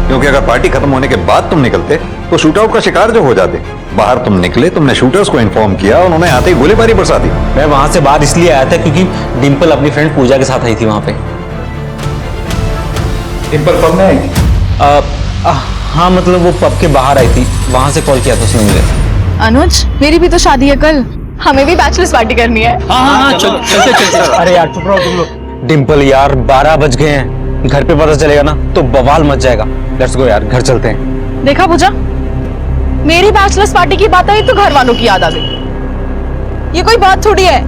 क्योंकि अगर पार्टी खत्म होने के बाद तुम निकलते तो शूटआउट का शिकार जो हो जाते। बाहर तुम निकले, तुमने शूटर्स को इन्फॉर्म किया, उन्होंने आते ही गोलीबारी बरसा दी। मैं वहां से बाहर इसलिए आया था क्योंकि डिंपल अपनी फ्रेंड पूजा के साथ आई थी वहां पे। डिंपल पब में आई थी? हाँ, मतलब वो पब के बाहर आई थी, वहां से कॉल किया था उसने मुझे। अनुज, मेरी भी तो शादी है कल, हमें भी बैचलर्स पार्टी करनी है। हाँ, चलते। अरे यार चुप रहो तुम लोग। डिंपल यार, 12 बज गए हैं, घर पे पता चलेगा ना तो बवाल मच जाएगा। लेट्स गो यार, घर चलते हैं। देखा पूजा, मेरी बैचलर्स पार्टी की बात आई तो घर वालों की याद आ गई। ये कोई बात थोड़ी है।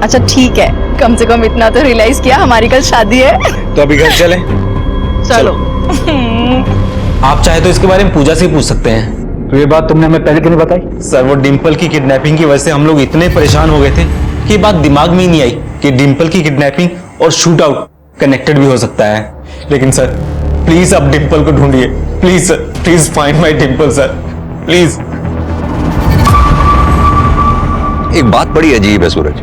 अच्छा ठीक है, कम से कम इतना तो रियलाइज किया हमारी कल शादी है। तो अभी घर चले? चलो। आप चाहे तो इसके बारे में पूजा से ही पूछ सकते हैं। तो ये बात तुमने हमें पहले क्यों नहीं बताई? सर, वो डिंपल की किडनैपिंग की वजह से हम लोग इतने परेशान हो गए थे कि ये बात दिमाग में ही नहीं आई कि डिंपल की किडनैपिंग और शूट आउट कनेक्टेड भी हो सकता है। लेकिन सर प्लीज आप डिंपल को ढूंढिए, please sir, please find my Dimple sir, please. एक बात बड़ी अजीब है सूरज,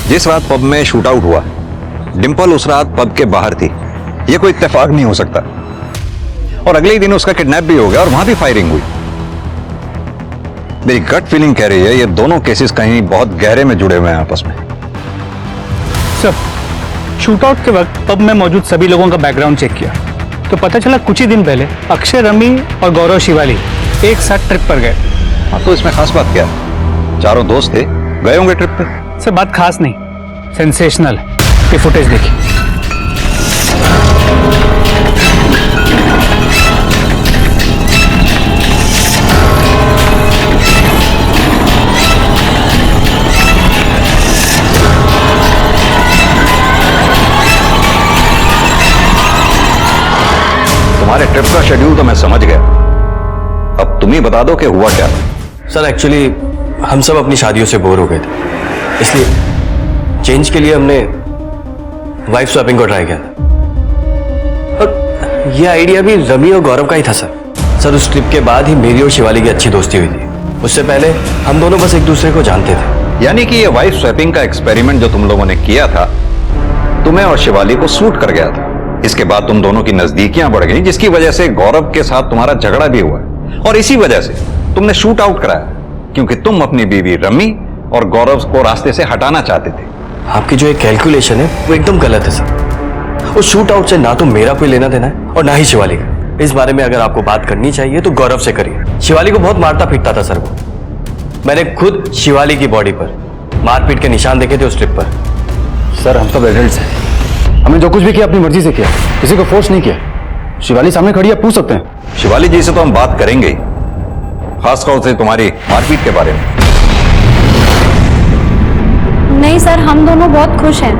जिस रात पब में शूट आउट हुआ डिंपल उस रात पब के बाहर थी, यह कोई इत्तेफाक नहीं हो सकता। और अगले ही दिन उसका किडनैप भी हो गया और वहां भी फायरिंग हुई। मेरी गट फीलिंग कह रही है ये दोनों केसेस कहीं बहुत गहरे में जुड़े हुए हैं आपस में। सर, शूटआउट के वक्त पब में मौजूद सभी लोगों का बैकग्राउंड चेक किया तो पता चला कुछ ही दिन पहले अक्षय, रमी और गौरव शिवाली एक साथ ट्रिप पर गए। हाँ, तो इसमें खास बात क्या है? चारों दोस्त थे, गए होंगे ट्रिप पे। सर, बात खास नहीं, सेंसेशनल। ये फुटेज देखिए। ट्रिप का शेड्यूल तो मैं समझ गया, अब तुम ही बता दो कि हुआ क्या। सर एक्चुअली हम सब अपनी शादियों से बोर हो गए थे, इसलिए चेंज के लिए हमने वाइफ स्वैपिंग को ट्राई किया था। और ये आइडिया भी रमी और गौरव का ही था सर। उस ट्रिप के बाद ही मेरी और शिवाली की अच्छी दोस्ती हुई थी। उससे पहले हम दोनों बस एक दूसरे को जानते थे। यानी कि ये वाइफ स्वैपिंग का एक्सपेरिमेंट जो तुम लोगों ने किया था, तुम्हें और शिवाली को सूट कर गया था। इसके बाद तुम दोनों की नजदीकियां बढ़ गई, जिसकी वजह से गौरव के साथ तुम्हारा झगड़ा भी हुआ, और इसी वजह से तुमने शूट आउट कराया, क्योंकि तुम अपनी बीवी रमी और गौरव को रास्ते से हटाना चाहते थे। आपकी जो एक कैलकुलेशन है वो एकदम गलत है सर। उस शूट आउट से ना तो मेरा कोई लेना देना है और ना ही शिवाली का। इस बारे में अगर आपको बात करनी चाहिए तो गौरव से करिए। शिवाली को बहुत मारता पीटता था सर वो। मैंने खुद शिवाली की बॉडी पर मारपीट के निशान देखे थे उस ट्रिप पर। सर हम सब एडल्ट्स हैं, हमने जो कुछ भी किया अपनी मर्जी से किया, किसी को फोर्स नहीं किया। शिवाली सामने खड़ी है, पूछ सकते हैं। शिवाली जी से तो हम बात करेंगे ही, खासतौर से तुम्हारी मारपीट के बारे में। नहीं सर, हम दोनों बहुत खुश हैं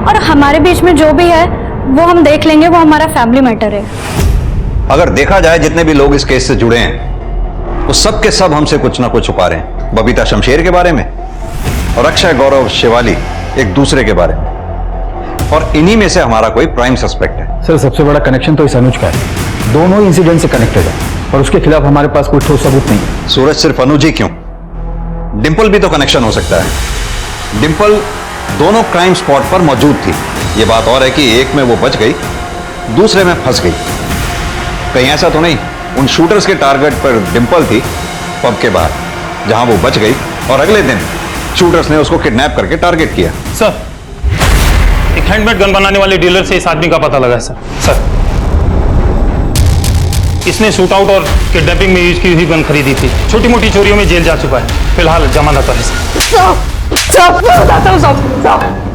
और हमारे बीच में जो भी है वो हम देख लेंगे, वो हमारा फैमिली मैटर है। अगर देखा जाए जितने भी लोग इस केस से जुड़े हैं वो सब के सब हमसे कुछ ना कुछ छुपा रहे हैं। बबीता शमशेर के बारे में और अक्षय, गौरव, शिवाली एक दूसरे के बारे में, और इन्हीं में से हमारा कोई प्राइम सस्पेक्ट है। सर सबसे बड़ा कनेक्शन तो इस अनुज का है, दोनों इंसिडेंट से कनेक्टेड है और उसके खिलाफ हमारे पास कोई ठोस सबूत नहीं है। सूरज सिर्फ अनुज ही क्यों, डिंपल भी तो कनेक्शन हो सकता है। डिंपल दोनों क्राइम स्पॉट पर मौजूद थी। ये बात और है कि एक में वो बच गई, दूसरे में फंस गई। कहीं ऐसा तो नहीं उन शूटर्स के टारगेट पर डिंपल थी पब के बाहर, जहां वो बच गई और अगले दिन शूटर्स ने उसको किडनैप करके टारगेट किया। सर, एक हैंडमेड गन बनाने वाले डीलर से इस आदमी का पता लगा है सर। इसने शूट आउट और किडनैपिंग में यूज की हुई गन खरीदी थी। छोटी मोटी चोरियों में जेल जा चुका है, फिलहाल जमानत पर है।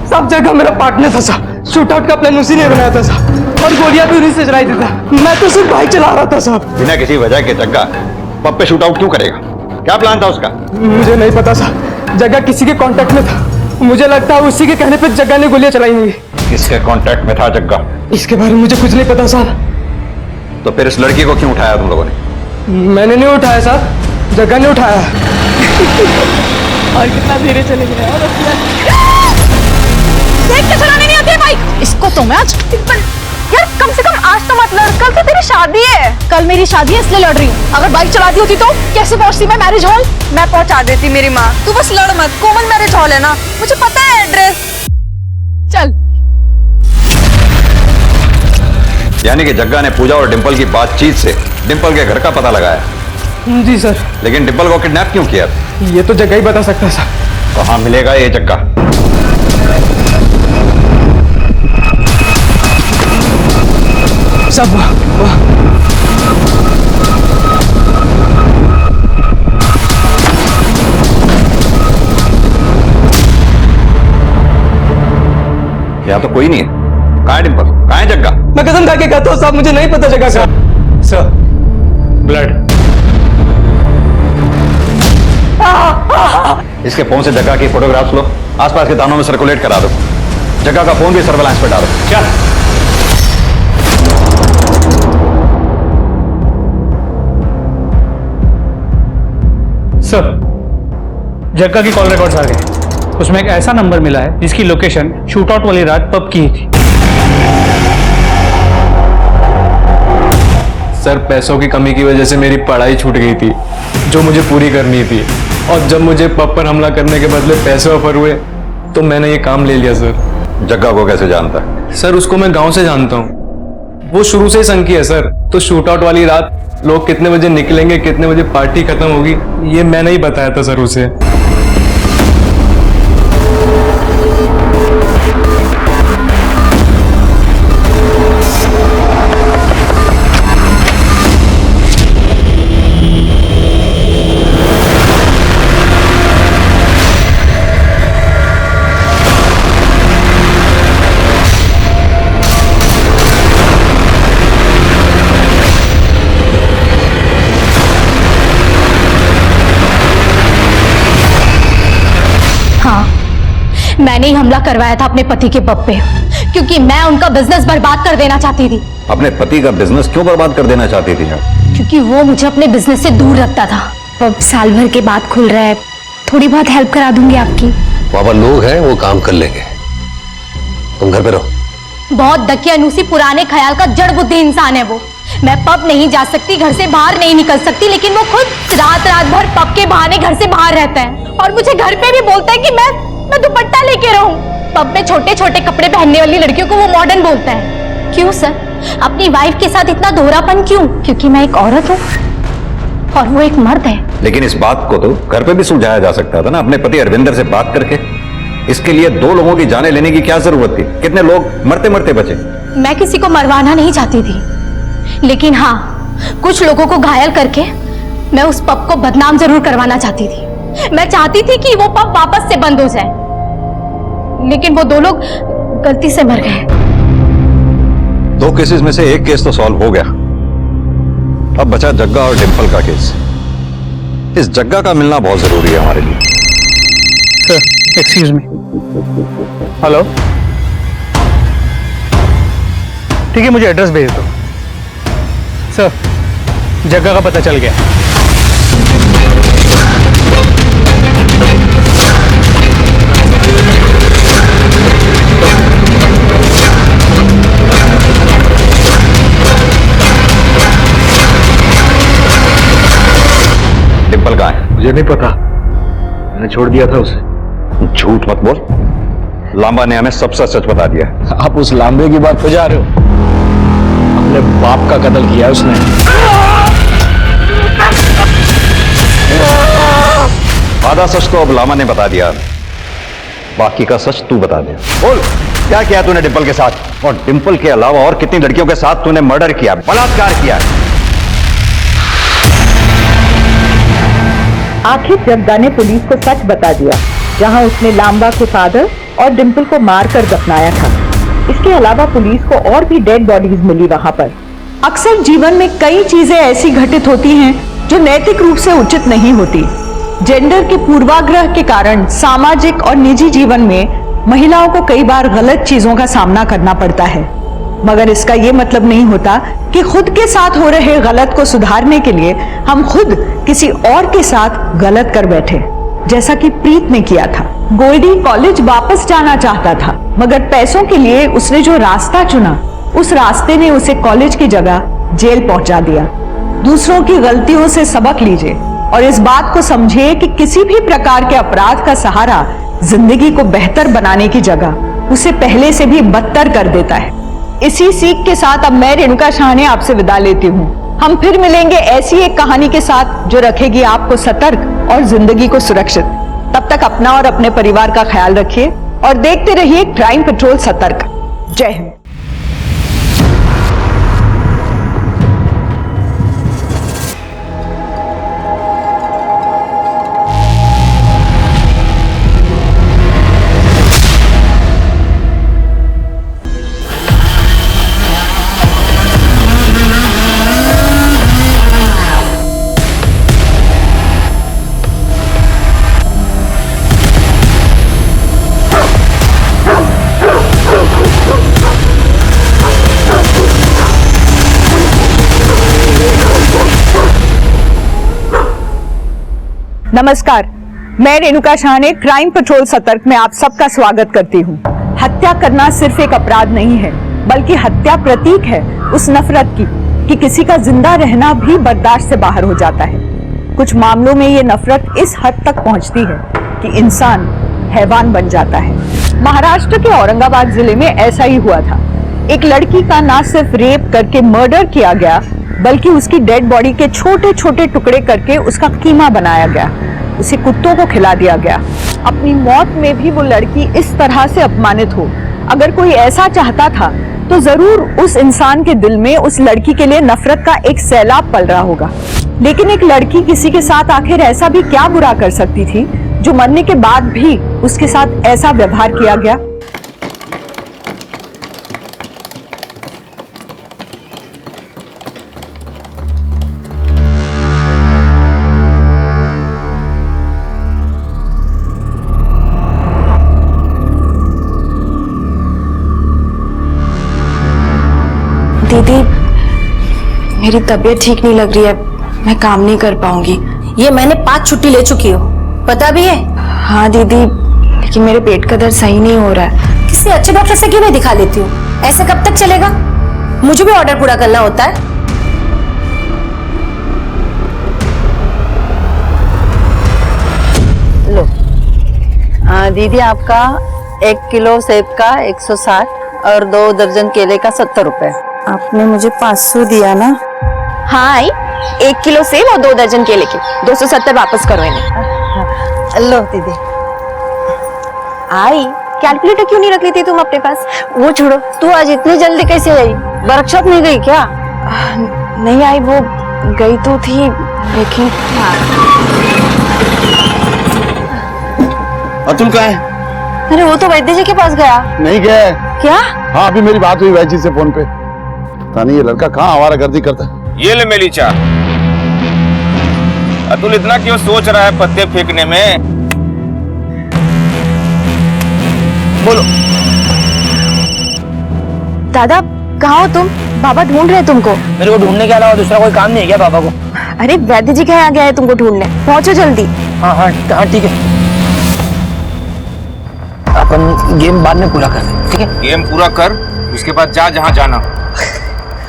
सब जगह मेरा पार्टनर था साहब। शूट आउट का प्लान उसी ने बनाया था साहब, और गोलियां भी उन्हीं से चलाई थी साहब। मैं तो सिर्फ बाइक चला रहा था साहब। बिना किसी वजह के जग्गा पब पे शूट आउट क्यों करेगा? क्या प्लान था उसका? मुझे नहीं पता साहब, जग्गा किसी के कांटेक्ट में था। मुझे लगता है उसी के कहने पे जग्गा ने गोलियां चलाई होंगी। किसके कांटेक्ट में था जग्गा? इसके बारे में मुझे कुछ नहीं पता साहब। तो फिर इस लड़की को क्यों उठाया तुम लोगों ने? मैंने नहीं उठाया साहब, जग्गा ने उठाया। और कितना धीरे चले गए। देख के चलाने नहीं आती बाइक। इसको तो मैं आज यार कम से कम आज तो मत लड़, कल तो तेरी शादी है। कल मेरी शादी है इसलिए लड़ रही हूँ। अगर बाइक चलाती होती तो कैसे पहुंचती मैं मैरिज हॉल? मैं पहुंचा देती मेरी माँ। तू बस लड़ मत, कॉमन मैरिज हॉल है ना, मुझे पता है एड्रेस। चल। यानी कि जग्गा ने पूजा और डिंपल की बातचीत से डिंपल के घर का पता लगाया। जी सर। लेकिन डिंपल को किडनैप क्यों किया? ये तो जग्गा ही बता सकता है सर। कहाँ मिलेगा ये जग्गा? सब यहाँ तो कोई नहीं है। कहाँ है डिंपल? कहाँ है जग्गा? मैं कसम खा के कहता हूँ साहब, मुझे नहीं पता जगह का। Sir, blood. इसके फोन से जग्गा की फोटोग्राफ्स लो, आसपास के थानों में सर्कुलेट करा दो। जग्गा का फोन भी सर्वेलांस पे डालो। क्या? सर, जग्गा की कॉल रिकॉर्ड्स आ गए। उसमें एक ऐसा नंबर मिला है जिसकी लोकेशन शूटआउट वाली रात पब की ही थी। सर पैसों की कमी की वजह से मेरी पढ़ाई छूट गई थी जो मुझे पूरी करनी थी, और जब मुझे पब पर हमला करने के बदले पैसे ऑफर हुए तो मैंने ये काम ले लिया। सर जग्गा को कैसे जानता है? सर उसको मैं गांव से जानता हूँ, वो शुरू से ही संकी है सर। तो शूट आउट वाली रात लोग कितने बजे निकलेंगे, कितने बजे पार्टी खत्म होगी, ये मैंने ही बताया था सर उसे। मैंने ही हमला करवाया था अपने पति के पब पे, क्योंकि मैं उनका बिजनेस बर्बाद कर देना चाहती थी। अपने पति का बिजनेस क्यों बर्बाद कर देना चाहती थी आप? क्योंकि वो मुझे अपने बिजनेस से दूर रखता था। अब साल भर के बाद खुल रहा है, थोड़ी बहुत हेल्प करा दूंगी आपकी। बाबा लोग हैं, वो काम कर लेंगे, तुम घर पे रहो। बहुत दकियानूसी पुराने ख्याल का जड़ बुद्धि इंसान है वो। मैं पब नहीं जा सकती, घर से बाहर नहीं निकल सकती, लेकिन वो खुद रात रात भर पब के बहाने घर से बाहर रहता है और मुझे घर पे भी बोलता है कि मैं दुपट्टा लेके रहूं। पब में छोटे छोटे कपड़े पहनने वाली लड़कियों को वो मॉडर्न बोलता है। क्यों सर, अपनी वाइफ के साथ इतना दोहरापन क्यों? क्योंकि मैं एक औरत हूँ और वो एक मर्द है। लेकिन इस बात को तो घर पे भी सुलझाया जा सकता था ना, अपने पति अरविंदर से बात करके। इसके लिए 2 लोगों की जानें लेने की क्या जरूरत थी? कितने लोग मरते मरते बचे। मैं किसी को मरवाना नहीं चाहती थी, लेकिन हाँ, कुछ लोगों को घायल करके मैं उस पब को बदनाम जरूर करवाना चाहती थी। मैं चाहती थी कि वो पब वापस से बंद हो जाए, लेकिन वो 2 लोग गलती से मर गए। 2 केसेस में से 1 केस तो सॉल्व हो गया, अब बचा जग्गा और डिंपल का केस। इस जग्गा का मिलना बहुत जरूरी है हमारे लिए। Sir excuse me. हेलो, ठीक है, मुझे एड्रेस भेज दो। सर जगह का पता चल गया। डिंपल कहाँ है? मुझे नहीं पता, मैंने छोड़ दिया था उसे। झूठ मत बोल, लांबा ने हमें सब सच बता दिया। आप उस लांबे की बात पे जा रहे हो? अपने बाप का कत्ल किया उसने। आधा सच तो अब लामा ने बता दिया, बाकी का सच तू बता दे। बोल, क्या किया तूने डिंपल के साथ? और डिंपल के अलावा और कितनी लड़कियों के साथ तूने मर्डर किया, बलात्कार किया? आखिर जग्गा ने पुलिस को सच बता दिया, जहां उसने लांबा के फादर और डिंपल को मारकर दफनाया था। इसके अलावा पुलिस को और भी डेड बॉडीज मिली वहां पर। अक्सर जीवन में कई चीजें ऐसी घटित होती हैं जो नैतिक रूप से उचित नहीं होती। जेंडर के पूर्वाग्रह के कारण सामाजिक और निजी जीवन में महिलाओं को कई बार गलत चीजों का सामना करना पड़ता है, मगर इसका ये मतलब नहीं होता कि खुद के साथ हो रहे गलत को सुधारने के लिए हम खुद किसी और के साथ गलत कर बैठे, जैसा कि प्रीत ने किया था। गोल्डी कॉलेज वापस जाना चाहता था, मगर पैसों के लिए उसने जो रास्ता चुना, उस रास्ते ने उसे कॉलेज की जगह जेल पहुंचा दिया। दूसरों की गलतियों से सबक लीजिए और इस बात को समझिए कि किसी भी प्रकार के अपराध का सहारा जिंदगी को बेहतर बनाने की जगह उसे पहले से भी बदतर कर देता है। इसी सीख के साथ अब मैं रेणुका शाहने आपसे विदा लेती हूँ। हम फिर मिलेंगे ऐसी एक कहानी के साथ जो रखेगी आपको सतर्क और जिंदगी को सुरक्षित। तब तक अपना और अपने परिवार का ख्याल रखिए और देखते रहिए क्राइम पेट्रोल सतर्क। जय हिंद। नमस्कार, मैं रेणुका शाहने क्राइम पेट्रोल सतर्क में आप सबका स्वागत करती हूँ। हत्या करना सिर्फ एक अपराध नहीं है, बल्कि हत्या प्रतीक है उस नफरत की कि किसी का जिंदा रहना भी बर्दाश्त से बाहर हो जाता है। कुछ मामलों में ये नफरत इस हद तक पहुँचती है कि इंसान हैवान बन जाता है। महाराष्ट्र के औरंगाबाद जिले में ऐसा ही हुआ था। एक लड़की का न सिर्फ रेप करके मर्डर किया गया, बल्कि उसकी डेड बॉडी के छोटे छोटे टुकड़े करके उसका कीमा बनाया गया, उसे कुत्तों को खिला दिया गया। अपनी मौत में भी वो लड़की इस तरह से अपमानित हो। अगर कोई ऐसा चाहता था तो जरूर उस इंसान के दिल में उस लड़की के लिए नफरत का एक सैलाब पल रहा होगा। लेकिन एक लड़की किसी के साथ आखिर ऐसा भी क्या बुरा कर सकती थी जो मरने के बाद भी उसके साथ ऐसा व्यवहार किया गया? दीदी, मेरी तबीयत ठीक नहीं लग रही है, मैं काम नहीं कर पाऊंगी। ये मैंने 5 छुट्टी ले चुकी हूँ, पता भी है? हाँ दीदी, लेकिन मेरे पेट का दर्द सही नहीं हो रहा है। किसी अच्छे डॉक्टर से क्यों नहीं दिखा लेती हूँ? ऐसे कब तक चलेगा? मुझे भी ऑर्डर पूरा करना होता है। लो दीदी, आपका 1 किलो सेब का 160 और 2 दर्जन केले का 70 रुपए। आपने मुझे 500 दिया ना? हाँ आई, 1 किलो सेब और 2 दर्जन केले के 270 वापस करो इन्हें। लो दीदी। आई, कैलकुलेटर क्यों नहीं रख लेती तुम अपने पास? वो छोड़ो, तू आज इतनी जल्दी कैसे आई? वर्कशॉप नहीं गई क्या? नहीं आई, वो गई तो थी लेकिन। अतुल कहाँ है? अरे वो तो वैद्य जी के पास गया। नहीं गया। क्या? हाँ, अभी मेरी बात हुई वैद्य जी से फोन पे। पता नहीं ये लड़का कहाँ आवारागर्दी करता है। ये ले मेरी चाय। अतुल इतना क्यों सोच रहा है पत्ते फेंकने में? बोलो। दादा कहाँ हो तुम? बाबा ढूंढ रहे हैं तुमको। मेरे को ढूंढने के अलावा दूसरा कोई काम नहीं है क्या पापा को? अरे वैद्य जी के यहाँ गया है तुमको ढूंढने, पहुंचो जल्दी। हाँ हाँ हाँ ठीक है, अपन गेम बाद में पूरा कर दें, ठीक है? गेम पूरा कर, उसके बाद जा जहाँ जाना।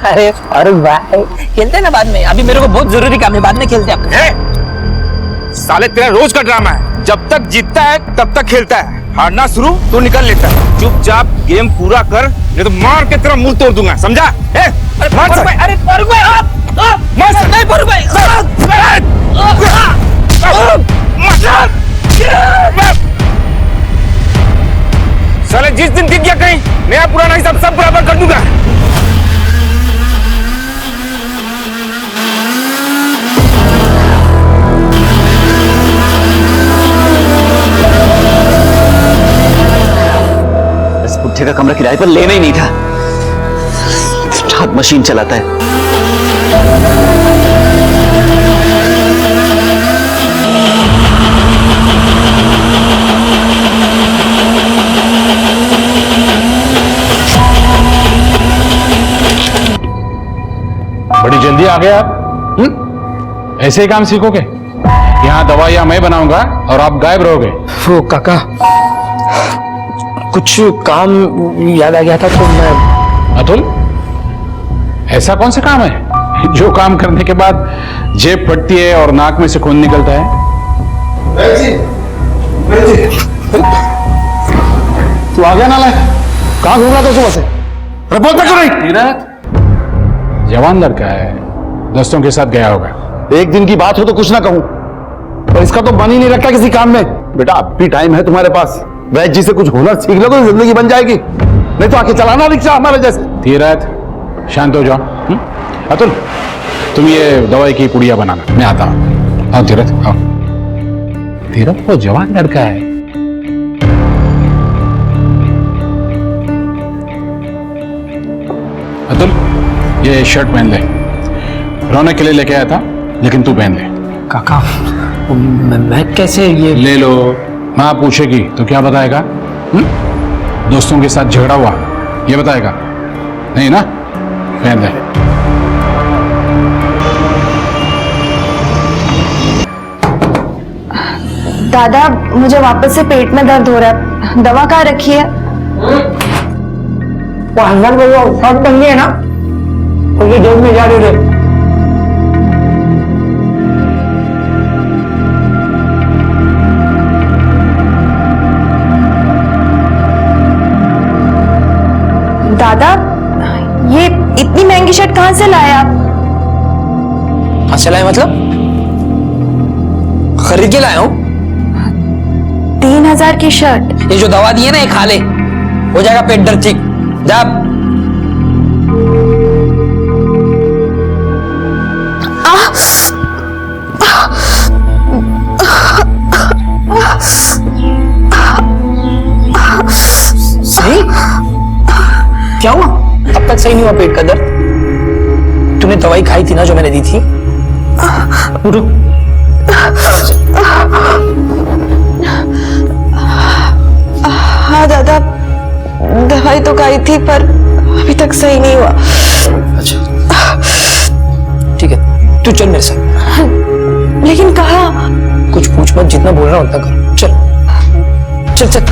अरे भाई खेलते हैं ना बाद में, अभी मेरे को बहुत जरूरी काम है, बाद में खेलते हैं। साले तेरा रोज का ड्रामा है, जब तक जीतता है तब तक खेलता है, हारना शुरू तो निकल लेता है। चुपचाप गेम पूरा कर, नहीं तो मार के तेरा मुंह तोड़ दूंगा, समझा? अरे मार भाई, अरे फारूक भाई मार नहीं, फारूक भाई साले जिस दिन दिख गया कहीं नया पुराना हिसाब सब बराबर कर दूंगा। इस पुट्ठे का कमरा किराए पर लेना ही नहीं था, हाथ मशीन चलाता है। बड़ी जल्दी आ गए आप। ऐसे ही काम सीखोगे? यहाँ दवाइयाँ मैं बनाऊंगा और आप गायब रहोगे। वो काका कुछ काम याद आ गया था तो मैं। अतुल, ऐसा कौन सा काम है जो काम करने के बाद जेब फटती है और नाक में से खून निकलता है? तू आ गया नालायक, कहाँ घूम रहा था सुबह से? रिपोर्ट क्यों नहीं? तीरथ जवान लड़का है, दोस्तों के साथ गया होगा। एक दिन की बात हो तो कुछ ना कहूं, पर इसका तो बन ही नहीं रखता किसी काम में। बेटा अब भी टाइम है तुम्हारे पास, वैद्य जी से कुछ हुनर सीख लो तो जिंदगी बन जाएगी, नहीं तो आके चलाना रिक्शा हमारे जैसे। तीरथ शांत हो जाओ। अतुल तुम ये दवाई की पुड़िया बनाना, मैं आता हूं। आओ तीरथ आओ। तीरथ वो जवान लड़का है। अतुल ये शर्ट पहन ले, रौनक के लिए लेके आया था लेकिन तू पहन ले। काका मैं कैसे ये ले लो, माँ पूछेगी तो क्या बताएगा? दोस्तों के साथ झगड़ा हुआ ये बताएगा नहीं ना? पहन ले। दादा मुझे वापस से पेट में दर्द हो रहा है, दवा कहाँ रखी है? शर्ट बन गई है ना, उसकी जेब में जा रही है। दादा ये इतनी महंगी शर्ट कहाँ से लाए आप? कहाँ से लाए मतलब? खरीद के लाया हूँ। 3000 की शर्ट? ये जो दवा दी है ना ये खा ले, हो जाएगा पेट दर्द ठीक। जा। सही? क्या हुआ? अब तक सही नहीं हुआ पेट का दर्द? तूने दवाई खाई थी ना जो मैंने दी थी? हाँ दादा, दवाई तो खाई थी पर अभी तक सही नहीं हुआ। ठीक है, तू चल मेरे साथ। लेकिन कहाँ? कुछ पूछ मत, जितना बोल रहा हूँ उतना कर। चल चल चल।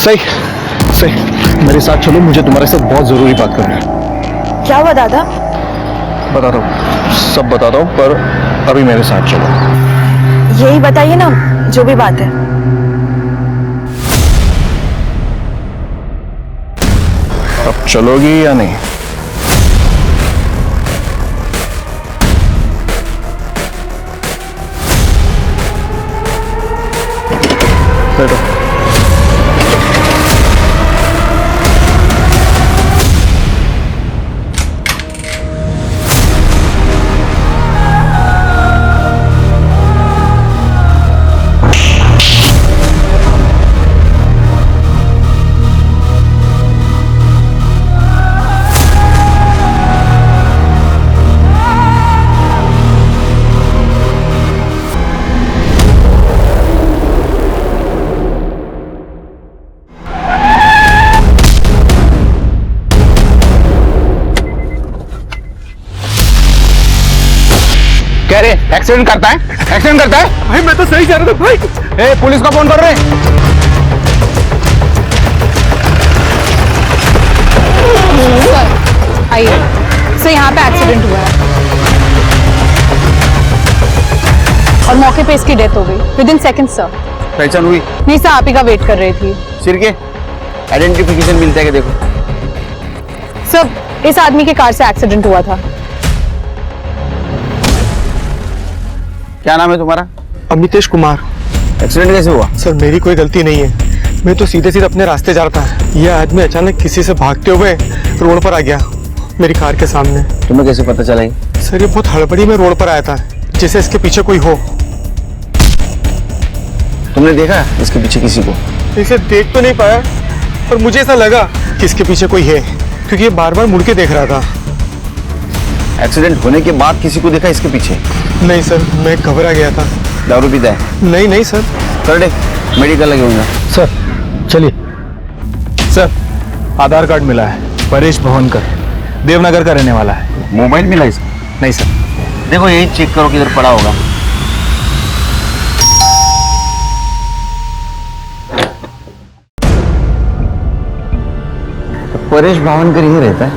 सही सही, मेरे साथ चलो, मुझे तुम्हारे साथ बहुत जरूरी बात करनी है। क्या हुआ दादा? बताता हूँ, सब बताता हूँ, पर अभी मेरे साथ चलो। यही बताइए ना, जो भी बात है। अब चलोगी या नहीं? बैठो। कह रहे एक्सीडेंट करता है, एक्सीडेंट करता है। भाई मैं तो सही जा रहा था भाई। ए, पुलिस को फोन कर रहे। सर आइए सर, यहाँ पे एक्सीडेंट हुआ है और मौके पे इसकी डेथ हो गई विद इन सेकेंड सर। पहचान हुई? नहीं सर, आप ही का वेट कर रही थी। सिर के आइडेंटिफिकेशन मिलता है क्या? देखो सर, इस आदमी की कार से एक्सीडेंट हुआ था। क्या नाम है तुम्हारा? अमितेश कुमार। एक्सीडेंट कैसे हुआ? सर मेरी कोई गलती नहीं है, मैं तो सीधे सीधे अपने रास्ते जा रहा था। यह आदमी अचानक किसी से भागते हुए रोड पर आ गया मेरी कार के सामने। तुम्हें कैसे पता चला? सर ये बहुत हड़बड़ी में रोड पर आया था, जैसे इसके पीछे कोई हो। तुमने देखा इसके पीछे किसी को? इसे देख तो नहीं पाया, पर मुझे ऐसा लगा कि इसके पीछे कोई है, क्योंकि ये बार बार मुड़ के देख रहा था। एक्सीडेंट होने के बाद किसी को देखा इसके पीछे? नहीं सर, मैं घबरा गया था। दारू पीता है? नहीं नहीं सर। कर दे, मेडिकल लगे होंगे। सर चलिए। सर आधार कार्ड मिला है, परेश भवनकर, देवनगर का रहने वाला है। मोबाइल मिला इसका? नहीं सर। देखो यही चेक करो किधर पड़ा होगा। परेश भावनकर यही रहता है?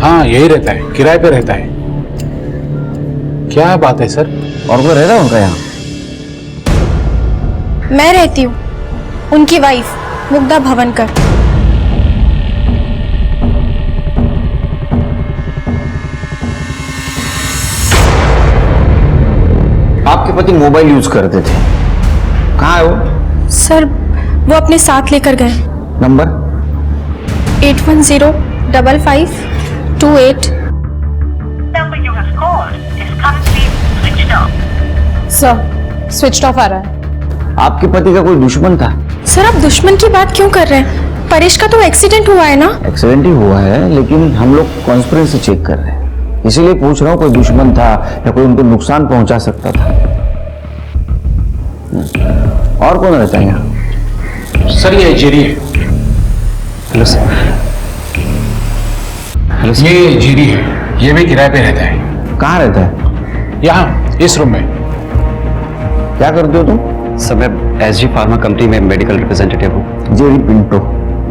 हाँ यही रहता है, किराए पे रहता है। क्या बात है सर? और कोई रहता है उनका यहाँ? मैं रहती हूँ, उनकी वाइफ मुग्धा भवनकर। आपके पति मोबाइल यूज करते थे, कहाँ है वो? सर वो अपने साथ लेकर गए। नंबर? 81055228। सर स्विच ऑफ आ रहा है। आपके पति का कोई दुश्मन था? सर आप दुश्मन की बात क्यों कर रहे हैं? परेश का तो एक्सीडेंट हुआ है ना। एक्सीडेंट ही हुआ है, लेकिन हम लोग कॉन्स्पिरेसी चेक कर रहे हैं, इसीलिए पूछ रहा हूँ कोई दुश्मन था या कोई उनको नुकसान पहुंचा सकता था। और कौन रहता है यहाँ? सर ये जीरी है। Hello sir. Hello sir. ये जीरी है, ये भी किराए पे रहता है। कहाँ रहता है? यहाँ इस रूम में। क्या करते हो तुम? सर मैं एसजी फार्मा कंपनी में मेडिकल रिप्रेजेंटेटिव हूँ। जेरी पिंटो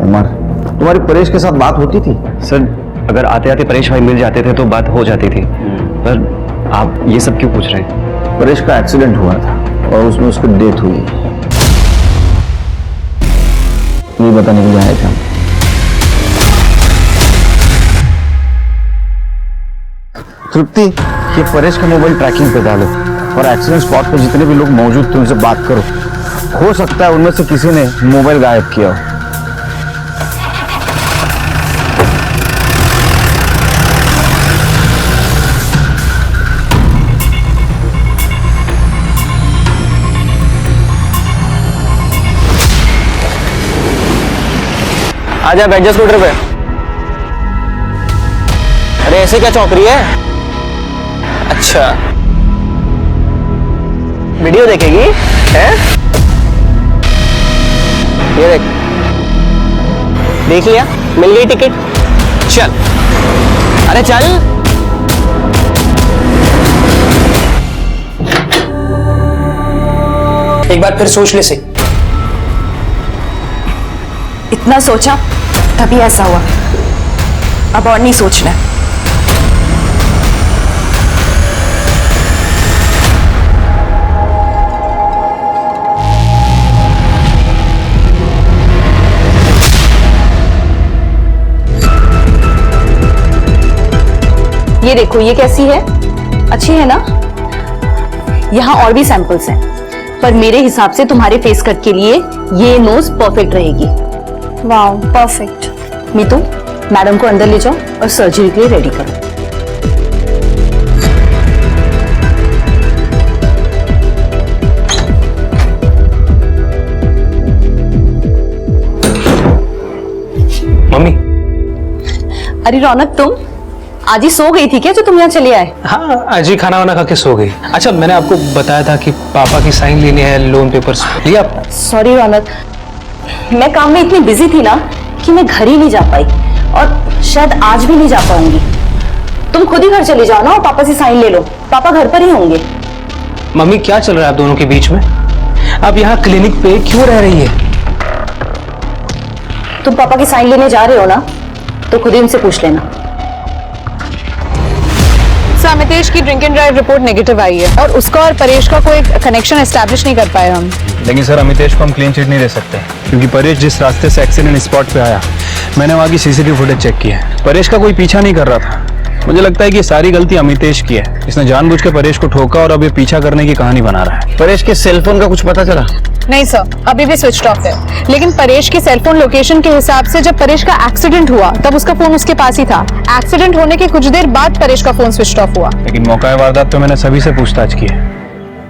उमर। तुम्हारी परेश के साथ बात होती थी? सर अगर आते आते परेश भाई मिल जाते थे तो बात हो जाती थी, पर आप ये सब क्यों पूछ रहे हैं? परेश का एक्सीडेंट हुआ था और उसमें उसकी डेथ हुई, ये बताने के लिए आए थे हम। तृप्ति, ये परेश का मोबाइल ट्रैकिंग पे डालो और एक्सीडेंट स्पॉट पे जितने भी लोग मौजूद थे उनसे बात करो। हो सकता है उनमें से किसी ने मोबाइल गायब किया हो। आजा बैठ जा स्कूटर पे। अरे ऐसे क्या चौंक रही है? अच्छा वीडियो देखेगी है? ये देख लिया, मिल गई टिकट। चल, अरे चल। एक बार फिर सोच ले से। इतना सोचा तभी ऐसा हुआ, अब और नहीं सोचना। ये देखो, ये कैसी है? अच्छी है ना? यहाँ और भी सैंपल्स हैं, पर मेरे हिसाब से तुम्हारे फेस कट के लिए ये नोज परफेक्ट रहेगी। Wow, perfect. मीतू, मैडम को अंदर ले जाओ और सर्जरी के लिए रेडी करो। मम्मी। अरे रौनक, तुम आज ही सो गई थी क्या जो तुम यहाँ चले आए? हाँ, आज ही खाना वाना खा के सो गई। अच्छा, मैंने आपको बताया था कि पापा की साइन लेनी है लोन पेपर्स। लिया आप? सॉरी रौनक, मैं काम में इतनी बिजी थी ना कि मैं घर ही नहीं जा पाई और शायद आज भी नहीं जा पाऊंगी। तुम खुद ही घर चले जाओ ना और पापा से साइन ले लो, पापा घर पर ही होंगे। मम्मी, क्या चल रहा है आप दोनों के बीच में? आप यहाँ क्लिनिक पे क्यों रह रही है? तुम पापा की साइन लेने जा रहे हो ना, तो खुद ही उनसे पूछ लेना। अमितेश की drink and drive report negative आई है और उसका और परेश का कोई कनेक्शन एस्टैब्लिश नहीं कर पाए हम। लेकिन सर, अमितेश को हम क्लीन चिट नहीं दे सकते क्योंकि परेश जिस रास्ते से एक्सीडेंट स्पॉट पे आया, मैंने वहाँ की सीसीटीवी फुटेज चेक की है। परेश का कोई पीछा नहीं कर रहा था। मुझे लगता है कि सारी गलती अमितेश की है। इसने जानबूझ के परेश को ठोका और अब ये पीछा करने की कहानी बना रहा है। परेश के सेलफोन का कुछ पता चला? नहीं सर, अभी भी स्विच ऑफ है। लेकिन परेश की सेलफोन लोकेशन के हिसाब से जब परेश का एक्सीडेंट हुआ तब उसका फोन उसके पास ही था। एक्सीडेंट होने के कुछ देर बाद परेश का फोन स्विच ऑफ हुआ। लेकिन मौका वारदात तो मैंने सभी से पूछताछ की है,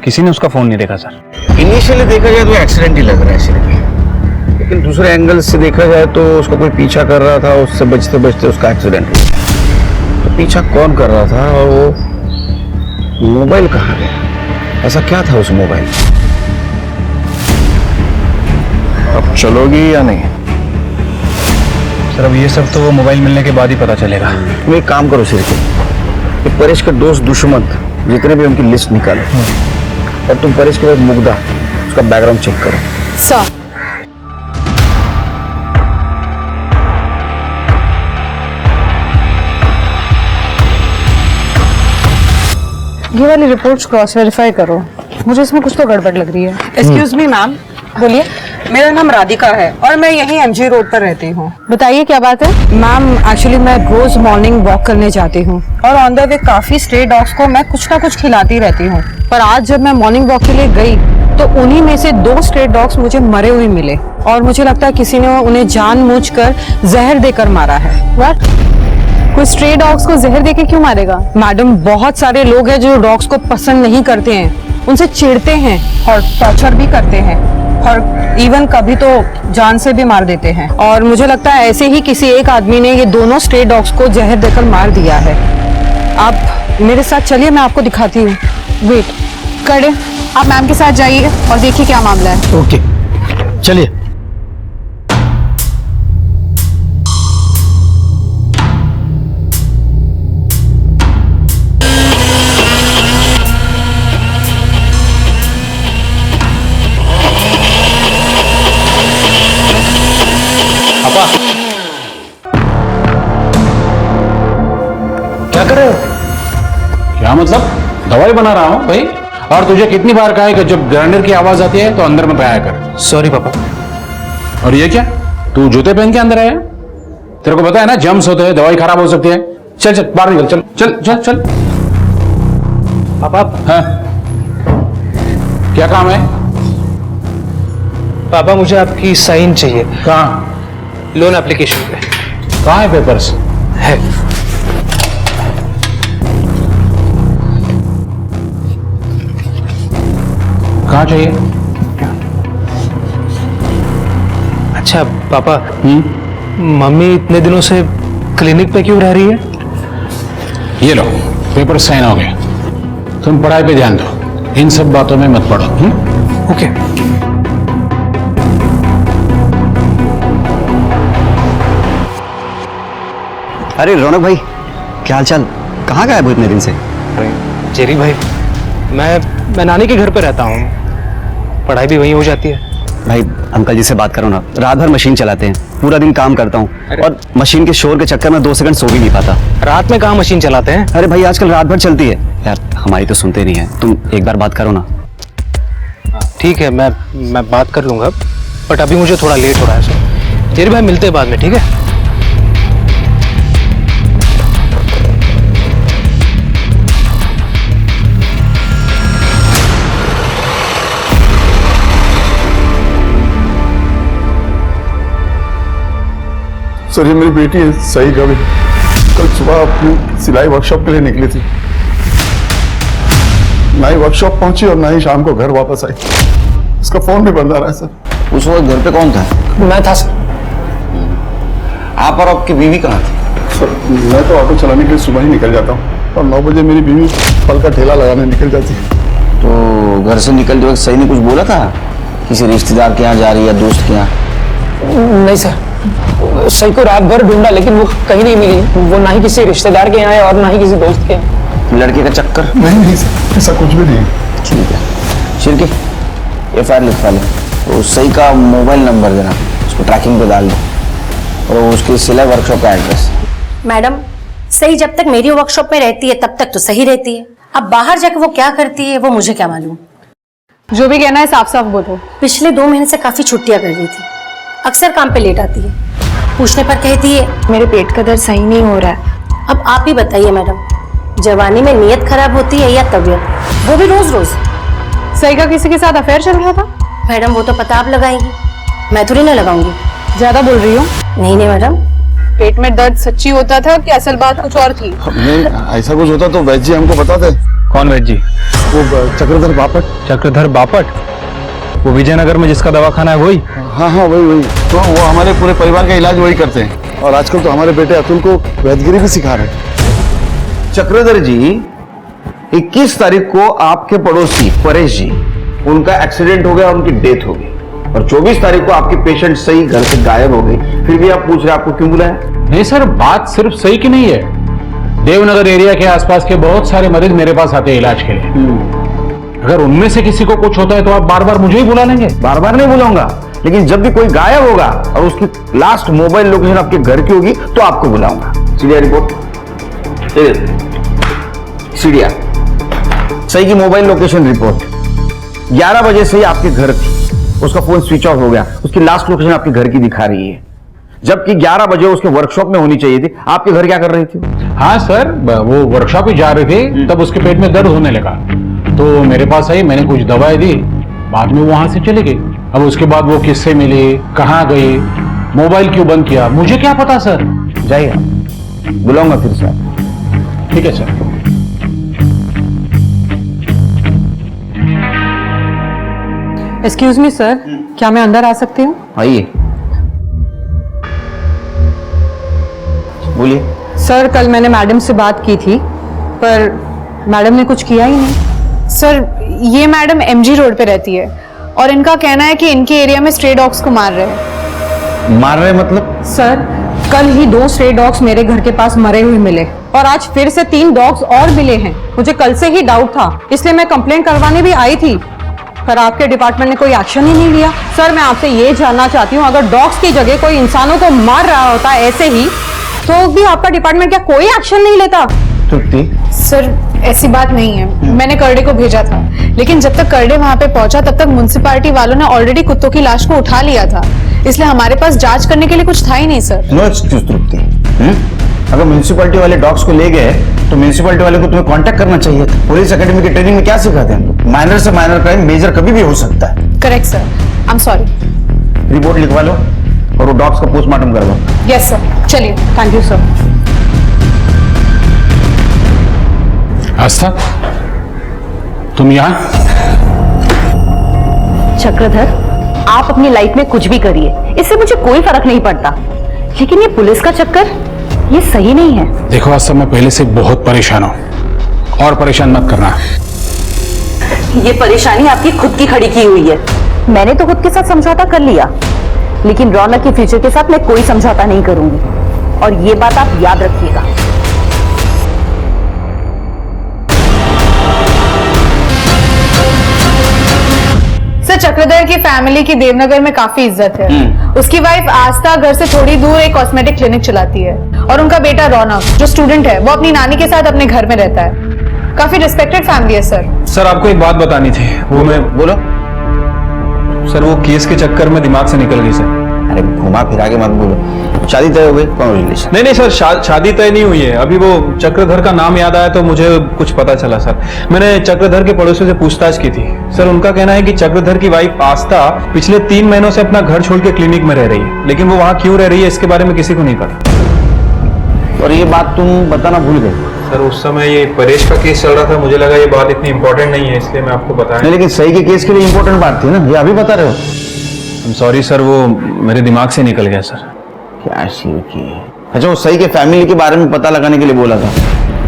किसी ने उसका फोन नहीं देखा सर। इनिशियली देखा जाए तो एक्सीडेंट ही लग रहा है सिर्फ, लेकिन दूसरे एंगल से देखा जाए तो उसका कोई पीछा कर रहा था, उससे बचते बचते उसका एक्सीडेंट हुआ। तो पीछा कौन कर रहा था और वो मोबाइल कहाँ गया? ऐसा क्या था उस मोबाइल में? अब चलोगी या नहीं? सर, अब ये सब तो वो मोबाइल मिलने के बाद ही पता चलेगा। तुम एक काम करो सिर्फ, ये परेश के दोस्त दुश्मन जितने भी उनकी लिस्ट निकालो और तुम परेश के बाद मुग्धा, उसका बैकग्राउंड चेक करो। सर, ये वाली रिपोर्ट्स क्रॉस वेरीफाई करो, मुझे इसमें कुछ तो गड़बड़ लग रही है। Excuse me ma'am. बोलिए। मेरा नाम राधिका है और मैं यहीं एमजी रोड पर रहती हूँ। बताइए क्या बात है? मैम, एक्चुअली मैं रोज मॉर्निंग वॉक करने जाती हूँ और ऑन द वे काफी स्ट्रे डॉग्स को मैं कुछ ना कुछ खिलाती रहती हूँ, पर आज जब मैं मॉर्निंग वॉक के लिए गई तो उन्हीं में से 2 स्ट्रे डॉग्स मुझे मरे हुए मिले और मुझे लगता है किसी ने उन्हें जानबूझकर जहर देकर मारा है। व्हाट? कोई स्ट्रे डॉग्स को जहर देके क्यों मारेगा? मैडम, बहुत सारे लोग हैं जो डॉग्स को पसंद नहीं करते हैं, उनसे चिढ़ते हैं और टॉर्चर भी करते हैं और इवन कभी तो जान से भी मार देते हैं। और मुझे लगता है ऐसे ही किसी एक आदमी ने ये दोनों स्ट्रे डॉग्स को जहर देकर मार दिया है। आप मेरे साथ चलिए, मैं आपको दिखाती हूँ। वेट करे, आप मैम के साथ जाइए और देखिए क्या मामला है। ओके, चलिए। क्या कर रहे हो? क्या मतलब? दवाई बना रहा हूँ भाई। और तुझे कितनी बार कहा है कि जब ग्राइंडर की आवाज आती है तो अंदर मत आया कर। सॉरी पापा। और ये क्या, तू जूते पहन के अंदर आया? तेरे को पता है ना जम्स होते हैं, दवाई खराब हो सकती है। चल चल बाहर निकल, चल चल चल चल। पापा। हाँ? क्या काम है? पापा मुझे आपकी साइन चाहिए। कहाँ? लोन एप्लीकेशन पे। कहाँ है पेपर्स? है। कहाँ चाहिए? अच्छा पापा, मम्मी इतने दिनों से क्लिनिक पे क्यों रह रही है? ये लो, पेपर साइन हो गया। तुम पढ़ाई पे ध्यान दो, इन सब बातों में मत पड़ो। ओके। अरे रौनक भाई, क्या हाल चाल? कहाँ गायब हो इतने दिन से? अरे जेरी भाई, मैं नानी के घर पे रहता हूँ, पढ़ाई भी वहीं हो जाती है। भाई अंकल जी से बात करो ना, रात भर मशीन चलाते हैं, पूरा दिन काम करता हूँ और मशीन के शोर के चक्कर में 2 सेकंड सो भी नहीं पाता। रात में कहाँ मशीन चलाते हैं? अरे भाई आजकल रात भर चलती है यार, हमारी तो सुनते नहीं है। तुम एक बार बात करो ना। ठीक है, मैं बात कर लूंगा, बट अभी मुझे थोड़ा लेट हो रहा है सर। जेरी भाई मिलते हैं बाद में, ठीक है? सर ये मेरी बेटी है सही कभी कल सुबह अपनी सिलाई वर्कशॉप के लिए निकली थी, ना ही वर्कशॉप पहुंची और ना ही शाम को घर वापस आई। उसका फोन भी बंद आ रहा है सर। उस वक्त घर पे कौन था? मैं था सर। आप और आपकी बीवी कहाँ थी? सर मैं तो ऑटो चलाने के लिए सुबह ही निकल जाता हूँ और 9 बजे मेरी बीवी फल का ठेला लगाने निकल जाती है। तो घर से निकलते वक्त सही ने कुछ बोला था? किसी रिश्तेदार के यहाँ जा रही है, दोस्त के यहाँ? नहीं सर, सही को रात भर ढूंढा लेकिन वो कहीं नहीं मिली। वो ना ही किसी रिश्तेदार के यहाँ है और ना ही किसी दोस्त के यहाँ। लड़के का चक्कर? नहीं सर, ऐसा कुछ भी नहीं। ठीक है, शिरकी FIR लिखवा ले, तो सही का मोबाइल नंबर देना, उसको ट्रैकिंग पे डाल दो और उसकी सिलाई वर्कशॉप का एड्रेस। मैडम, सही जब तक मेरी वर्कशॉप में रहती है तब तक तो सही रहती है, अब बाहर जाकर वो क्या करती है वो मुझे क्या मालूम। जो भी कहना है साफ साफ बोलो। पिछले 2 महीने से काफी छुट्टियां कर रही थी, अक्सर काम पे लेट आती है, पूछने पर कहती है मेरे पेट का दर्द सही नहीं हो रहा है। अब आप ही बताइए मैडम, जवानी में नीयत खराब होती है या तबीयत, वो भी रोज रोज। सही का किसी के साथ अफेयर चल रहा था? मैडम वो तो पता आप लगाएंगी, मैं थोड़ी ना लगाऊंगी। ज्यादा बोल रही हूँ। नहीं मैडम। पेट में दर्द सच्ची होता था कि असल बात कुछ और थी? नहीं, ऐसा कुछ होता तो वैद्य जी हमको बताते। कौन वैद्य जी? वो चक्रधर बापट। चक्रधर बापट? वो विजयनगर में जिसका दवाखाना है वही? हाँ वही। तो वो हमारे पूरे परिवार का इलाज वही करते हैं और आजकल तो हमारे बेटे अतुल को वैद्यगिरी भी सिखा रहे हैं। चक्रधर जी, 21 तारीख को आपके पड़ोसी परेश जी, उनका एक्सीडेंट हो गया, उनकी डेथ हो गई और 24 तारीख को आपके पेशेंट सही घर से गायब हो गई, फिर भी आप पूछ रहे आपको क्यों बुलाया? नहीं सर, बात सिर्फ सही की नहीं है। देवनगर एरिया के आसपास के बहुत सारे मरीज मेरे पास आते हैं इलाज के लिए। अगर उनमें से किसी को कुछ होता है तो आप बार बार मुझे ही बुला लेंगे? बार बार नहीं बुलाऊंगा, लेकिन जब भी कोई गायब होगा और उसकी लास्ट मोबाइल लोकेशन आपके घर की होगी तो आपको बुलाऊंगा। सीडिया रिपोर्ट, सीडिया सही की मोबाइल लोकेशन रिपोर्ट 11 बजे से ही आपके घर थी, उसका फोन स्विच ऑफ हो गया, उसकी लास्ट लोकेशन आपके घर की दिखा रही है, जबकि 11 बजे उसके वर्कशॉप में होनी चाहिए थी। आपके घर क्या कर रही थी? हाँ सर, वो वर्कशॉप ही जा रहे थे, तब उसके पेट में दर्द होने लगा तो मेरे पास आई, मैंने कुछ दवाएं दी, बाद में वहां से चली गई। अब उसके बाद वो किससे मिली, कहाँ गई, मोबाइल क्यों बंद किया, मुझे क्या पता सर। जाइए, बुलाऊंगा फिर से। ठीक है सर। एक्सक्यूज मी सर, क्या मैं अंदर आ सकती हूँ? आइए, बोलिए। सर कल मैंने मैडम से बात की थी पर मैडम ने कुछ किया ही नहीं। सर ये मैडम MG रोड पे रहती है और इनका कहना है कि इनके एरिया में स्ट्रे डॉग्स को मार रहे हैं। मार रहे मतलब? सर कल ही 2 स्ट्रे डॉग्स मेरे घर के पास मरे हुए मिले और आज फिर से 3 डॉग्स और मिले हैं। मुझे कल से ही डाउट था, इसलिए मैं कंप्लेंट करवाने भी आई थी, पर आपके डिपार्टमेंट ने कोई एक्शन ही नहीं लिया। सर मैं आपसे ये जानना चाहती हूँ, अगर डॉग्स की जगह कोई इंसानों को मार रहा होता ऐसे ही तो भी आपका डिपार्टमेंट क्या कोई एक्शन नहीं लेता? तृप्ति, सर ऐसी बात नहीं है, मैंने करडे को भेजा था, लेकिन जब तक करडे वहां पे पहुंचा तब तक म्युनिसिपैलिटी वालों ने ऑलरेडी कुत्तों की लाश को उठा लिया था, इसलिए हमारे पास जांच करने के लिए कुछ था ही नहीं सर। नो एक्सक्यूज तृप्ति, अगर म्यूनिसिपैलिटी वाले डॉग्स को ले गए तो म्यूनिसिपैलिटी वाले को तुम्हें कांटेक्ट करना चाहिए था। पुलिस एकेडमी की ट्रेनिंग में क्या सिखाते हैं? माइनर से माइनर क्राइम मेजर कभी भी हो सकता है। Correct sir, I am sorry. Report लिखवा लो और वो डॉग्स का पोस्टमार्टम करवा। यस सर, चलिए। Thank you sir. आस्था, तुम यहाँ? चक्रधर, आप अपनी लाइफ में कुछ भी करिए, इससे मुझे कोई फर्क नहीं पड़ता, लेकिन ये पुलिस का चक्कर, ये सही नहीं है। देखो आस्था, मैं पहले से बहुत परेशान हूँ और परेशान मत करना। ये परेशानी आपकी खुद की खड़ी की हुई है। मैंने तो खुद के साथ समझौता कर लिया, लेकिन रौनक के फ्यूचर के साथ मैं कोई समझौता नहीं करूंगी, और ये बात आप याद रखिएगा। सर, चक्रधर की फैमिली की देवनगर में काफी इज्जत है। उसकी वाइफ आस्था घर से थोड़ी दूर एक कॉस्मेटिक क्लिनिक चलाती है, और उनका बेटा रौनक जो स्टूडेंट है वो अपनी नानी के साथ अपने घर में रहता है। काफी रिस्पेक्टेड फैमिली है सर। सर आपको एक बात बतानी थी, वो मैं बोलो। सर वो केस के चक्कर में दिमाग से निकल गई सर। अरे घुमा फिरा के मत बोलो। शादी तय हो गई? कॉन्ग्रेचुलेशन। नहीं सर, शादी तय नहीं हुई है अभी। वो चक्रधर का नाम याद आया तो मुझे कुछ पता चला सर। मैंने चक्रधर के पड़ोसियों से पूछताछ की थी सर। उनका कहना है कि चक्रधर की वाइफ आस्था पिछले 3 महीनों से अपना घर छोड़ के क्लिनिक में रह रही है, लेकिन वो वहाँ क्यों रह रही है इसके बारे में किसी को नहीं पता। और ये बात तुम बताना भूल गए? सर उस समय ये परेश का केस चल रहा था, मुझे लगा ये बात इतनी इंपॉर्टेंट नहीं है, इसलिए मैं आपको बताया। नहीं, लेकिन सही के केस के लिए इंपॉर्टेंट बात थी ना, ये अभी बता रहे हो? सॉरी सर, वो मेरे दिमाग से निकल गया सर। क्या शिव की। अच्छा, वो सही के फैमिली के बारे में पता लगाने के लिए बोला था,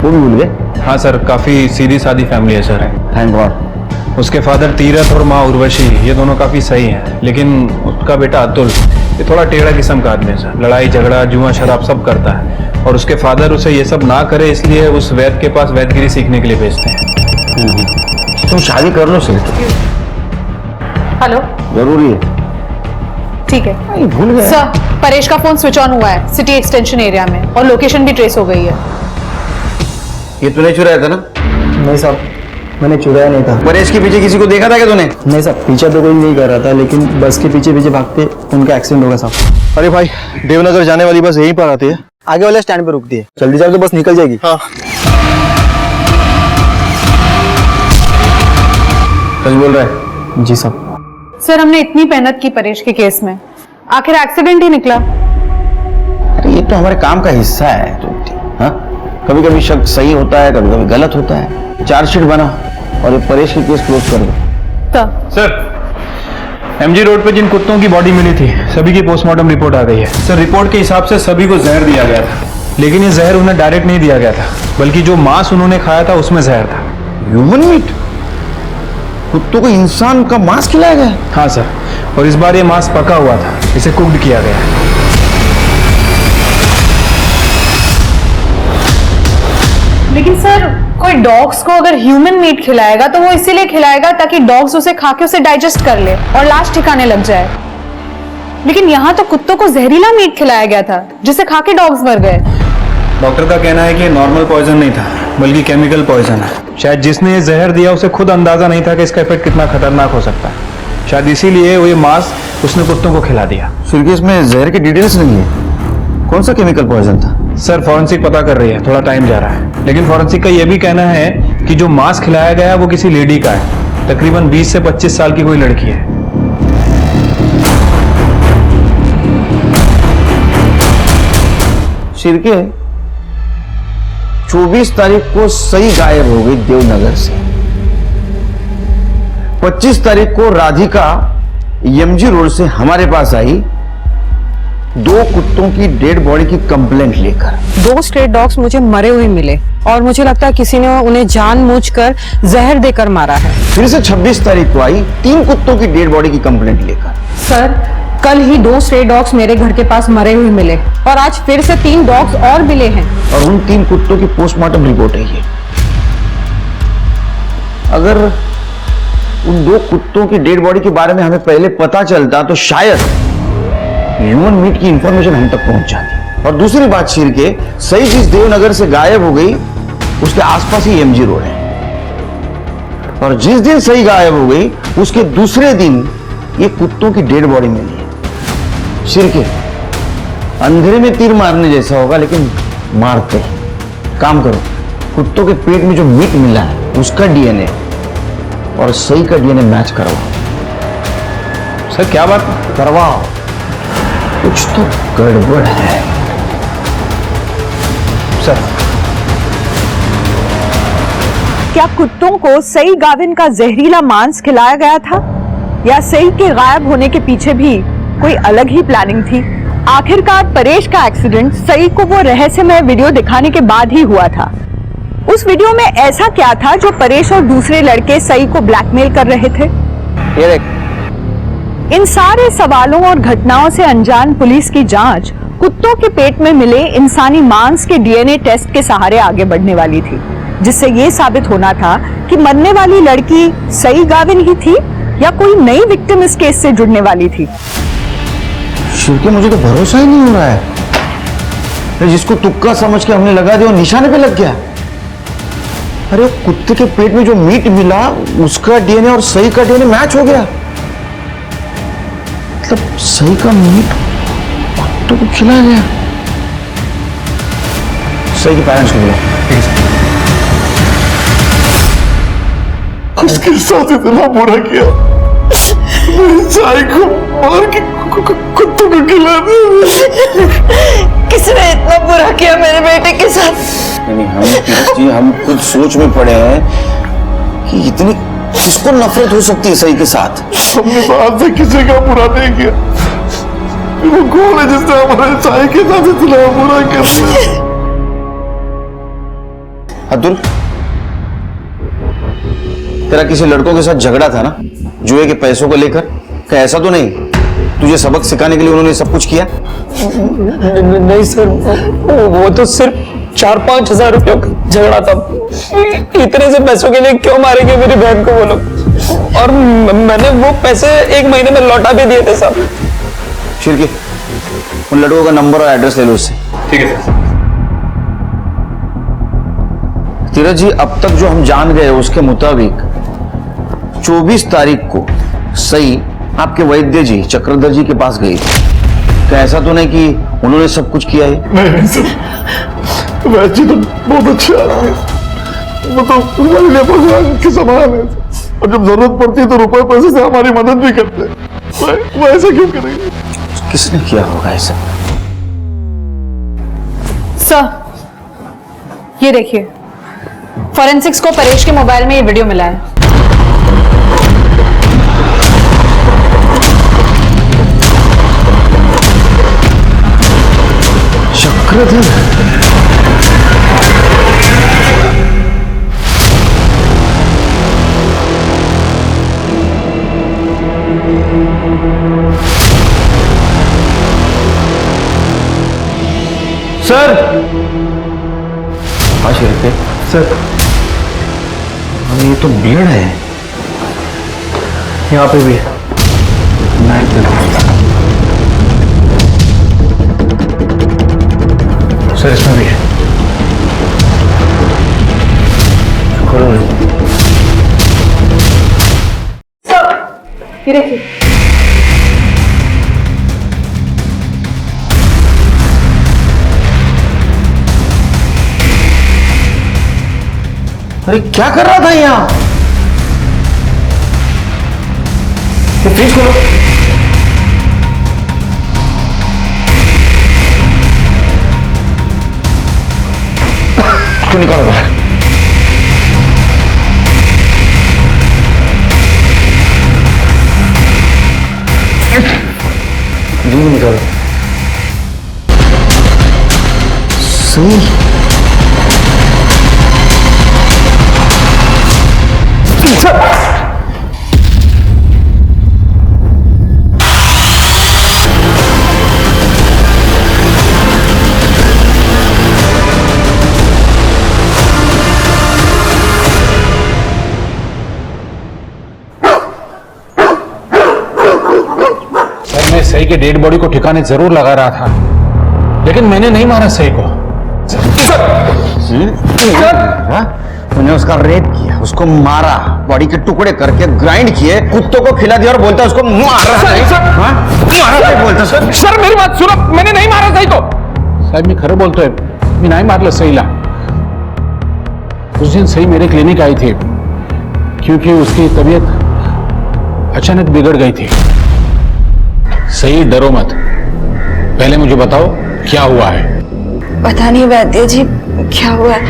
वो भी भूल गए? हाँ सर, काफी सीधी सादी फैमिली है सर। Thank God. उसके फादर तीरथ और माँ उर्वशी, ये दोनों काफी सही हैं, लेकिन उसका बेटा अतुल ये थोड़ा टेढ़ा किस्म का आदमी है सर। लड़ाई झगड़ा जुआ शराब सब करता है, और उसके फादर उसे ये सब ना करे इसलिए उस वैद्य के पास वैदगिरी सीखने के लिए भेजते हैं। तुम शादी कर लो सिर्फ। हेलो, जरूरी है। ठीक है। भूल गए सर, परेश का फोन स्विच ऑन हुआ है सिटी एक्सटेंशन एरिया में, और लोकेशन भी ट्रेस हो गई है। ये तूने चुराया था ना? नहीं साहब, मैंने चुराया नहीं था। परेश के पीछे किसी को देखा था क्या तूने? नहीं साहब, पीछे तो कोई नहीं कर रहा था, लेकिन बस के पीछे पीछे भागते उनका एक्सीडेंट होगा साहब। अरे भाई, देवनगर जाने वाली बस यहीं पर आती है, आगे वाले स्टैंड पे रुकती है। जल्दी जाओ तो बस निकल जाएगी। हाँ। सच बोल रहा है? जी साहब। सर, हमने इतनी मेहनत की परेश के केस में, आखिर एक्सीडेंट ही निकला। अरे ये तो हमारे काम का हिस्सा है। तो हाँ, कभी कभी शक सही होता है, कभी कभी गलत होता है। चार्जशीट बना और ये परेश की केस क्लोज कर दो। सर, एमजी रोड पे जिन कुत्तों की बॉडी मिली थी सभी की पोस्टमार्टम रिपोर्ट आ गई है सर। रिपोर्ट के हिसाब से सभी को जहर दिया गया था, लेकिन ये जहर उन्हें डायरेक्ट नहीं दिया गया था, बल्कि जो मांस उन्होंने खाया था उसमें जहर था। Human meat? कुत्तों को इंसान का मांस खिलाया गया? हाँ सर, और इस बार ये मांस पका हुआ था, इसे कुक्ड किया गया। लेकिन सर, कोई डॉग्स को अगर ह्यूमन मीट खिलाएगा तो वो इसीलिए खिलाएगा ताकि डॉग्स उसे खा के उसे डाइजेस्ट कर ले और लाश ठिकाने लग जाए। लेकिन यहाँ तो कुत्तों को जहरीला मीट खिलाया गया था जिसे खा के डॉग्स मर गए। डॉक्टर का कहना है कि ये नॉर्मल पॉइजन नहीं था, बल्कि केमिकल पॉइजन है। शायद जिसने ये जहर दिया उसे खुद अंदाजा नहीं था कि इसका इफेक्ट कितना खतरनाक हो सकता है। शायद इसीलिए वो ये मांस उसने कुत्तों को खिला दिया। सिर्फ इसमें जहर की डिटेल्स नहीं है। कौन सा केमिकल पॉइजन था? सर, फॉरेंसिक पता कर रही है, थोड़ा टाइम जा रहा है, लेकिन फॉरेंसिक का यह भी कहना है कि जो मांस खिलाया गया वो किसी लेडी का है, तकरीबन 20 से 25 साल की कोई लड़की है। शिरके 24 तारीख को सही गायब हो गई देवनगर से। 25 तारीख को राधिका एमजी रोड से हमारे पास आई 2 कुत्तों की डेड बॉडी की कंप्लेंट लेकर। 2 स्ट्रे डॉग्स मुझे मरे हुए मिले, और मुझे लगता है किसी ने उन्हें जानबूझकर जहर देकर मारा है। फिर से 26 तारीख को आई 3 कुत्तों की डेड बॉडी की कंप्लेंट लेकर। सर, कल ही 2 स्ट्रे डॉग्स मेरे घर के पास मरे हुए मिले, और आज फिर से 3 डॉग्स और मिले हैं। और उन 3 कुत्तों की पोस्टमार्टम रिपोर्ट है ये। अगर उन 2 कुत्तों की डेड बॉडी के बारे में हमें पहले पता चलता तो शायद ह्यूमन मीट की इंफॉर्मेशन हम तक पहुंच जाती। और दूसरी बात, शिर के सही चीज देवनगर से गायब हो गई उसके आसपास ही एमजी रोड है, और जिस दिन सही गायब हो गई उसके दूसरे दिन ये कुत्तों की डेड बॉडी मिली है। शिर के अंधेरे में तीर मारने जैसा होगा, लेकिन मारते। काम करो, कुत्तों के पेट में जो मीट मिला है उसका डीएनए और सही का डीएनए मैच करवाओ। सर क्या बात करवाओ, कुछ तो गड़बड़ है सर। क्या कुत्तों को सई गाविन का जहरीला मांस खिलाया गया था या सई के गायब होने के पीछे भी कोई अलग ही प्लानिंग थी? आखिरकार परेश का एक्सीडेंट सई को वो रहस्यमय वीडियो दिखाने के बाद ही हुआ था। उस वीडियो में ऐसा क्या था जो परेश और दूसरे लड़के सई को ब्लैकमेल कर रहे थे? ये देख। इन सारे सवालों और घटनाओं से अनजान पुलिस की जांच कुत्तों के पेट में मिले इंसानी मांस के डीएनए टेस्ट के सहारे आगे बढ़ने वाली थी, जिससे ये साबित होना था कि मरने वाली लड़की सई गाविन ही थी या कोई नई विक्टिम इस केस से जुड़ने वाली थी। शिवके, मुझे तो भरोसा ही नहीं हो रहा है। जिसको तुक्का समझ के हमने लगा दिया, निशाने पे लग गया। अरे कुत्ते के पेट में जो मीट मिला उसका डीएनए और सही का डीएनए मैच हो गया। मतलब सही का मीट कुत्तों को खिलाया गया। सही के पेरेंट्स को बुलाओ। उसके साथ इतना बुरा किया, साई को मार के कुत्तों को खिला दिया। किसने इतना बुरा किया मेरे बेटे के साथ? नहीं, हम खुद सोच में पड़े हैं कि इतनी किसको नफरत हो सकती है सही के साथ। हमने तो आज तक किसी का बुरा नहीं किया। वो कौन है जिसने हमारे साई के साथ इतना बुरा कर दिया? अब्दुल, तेरा किसी लड़कों के साथ झगड़ा था ना जुए के पैसों को लेकर? क्या ऐसा तो नहीं तुझे सबक सिखाने के लिए उन्होंने सब कुछ किया? नहीं सर, वो तो सिर्फ 4-5 हजार रुपयों का झगड़ा था। इतने से पैसों के लिए क्यों मारेंगे मेरी बहन को वो लोग? और मैंने वो पैसे 1 महीने में लौटा भी दिए थे साहब। शिरकी, उन लड़कों का नंबर और एड्रेस ले लो उससे। ठीक है सर। तीरथ जी, अब तक जो हम जान गए उसके मुताबिक 24 तारीख को सई आपके वैद्य जी चक्रधर जी के पास गई थी। क्या ऐसा तो नहीं कि उन्होंने सब कुछ किया है? नहीं सर, वैद्य जी तो बहुत अच्छे आदमी है। वो तो हमारे लिए भगवान के समान है और जब जरूरत पड़ती है तो रुपए पैसे से हमारी मदद भी करते हैं। वो ऐसा क्यों करेंगे? किसने किया होगा ऐसा? सर, ये देखिए, फॉरेंसिक्स को परेश के मोबाइल में ये वीडियो मिला है। चक्रधर, सर। हाँ शिरके सर, ये तो ब्लड है। यहाँ पे भी है। सर इसमें भी है। ये देखिए, अरे क्या कर रहा था यहाँ? ये फ्रिज खोलो। इसको निकालो बाहर। जल्दी निकालो। सही। मैं सही के डेड बॉडी को ठिकाने जरूर लगा रहा था, लेकिन मैंने नहीं मारा सही को। तूने उसका रेप किया, उसको मारा, बॉडी के टुकड़े करके ग्राइंड किए, कुत्तों को खिला दिया और बोलता है उसको मारा। सर मेरी बात सुनो, मैंने नहीं मारा सही को। साहब मैं खरं बोलतोय, मी नाही मारलं सईला. उस दिन सई मेरे क्लिनिक आई थी क्योंकि उसकी तबीयत अचानक बिगड़ गई थी. सही, डरो मत, पहले मुझे बताओ क्या हुआ है. पता नहीं वैद्य जी क्या हुआ है.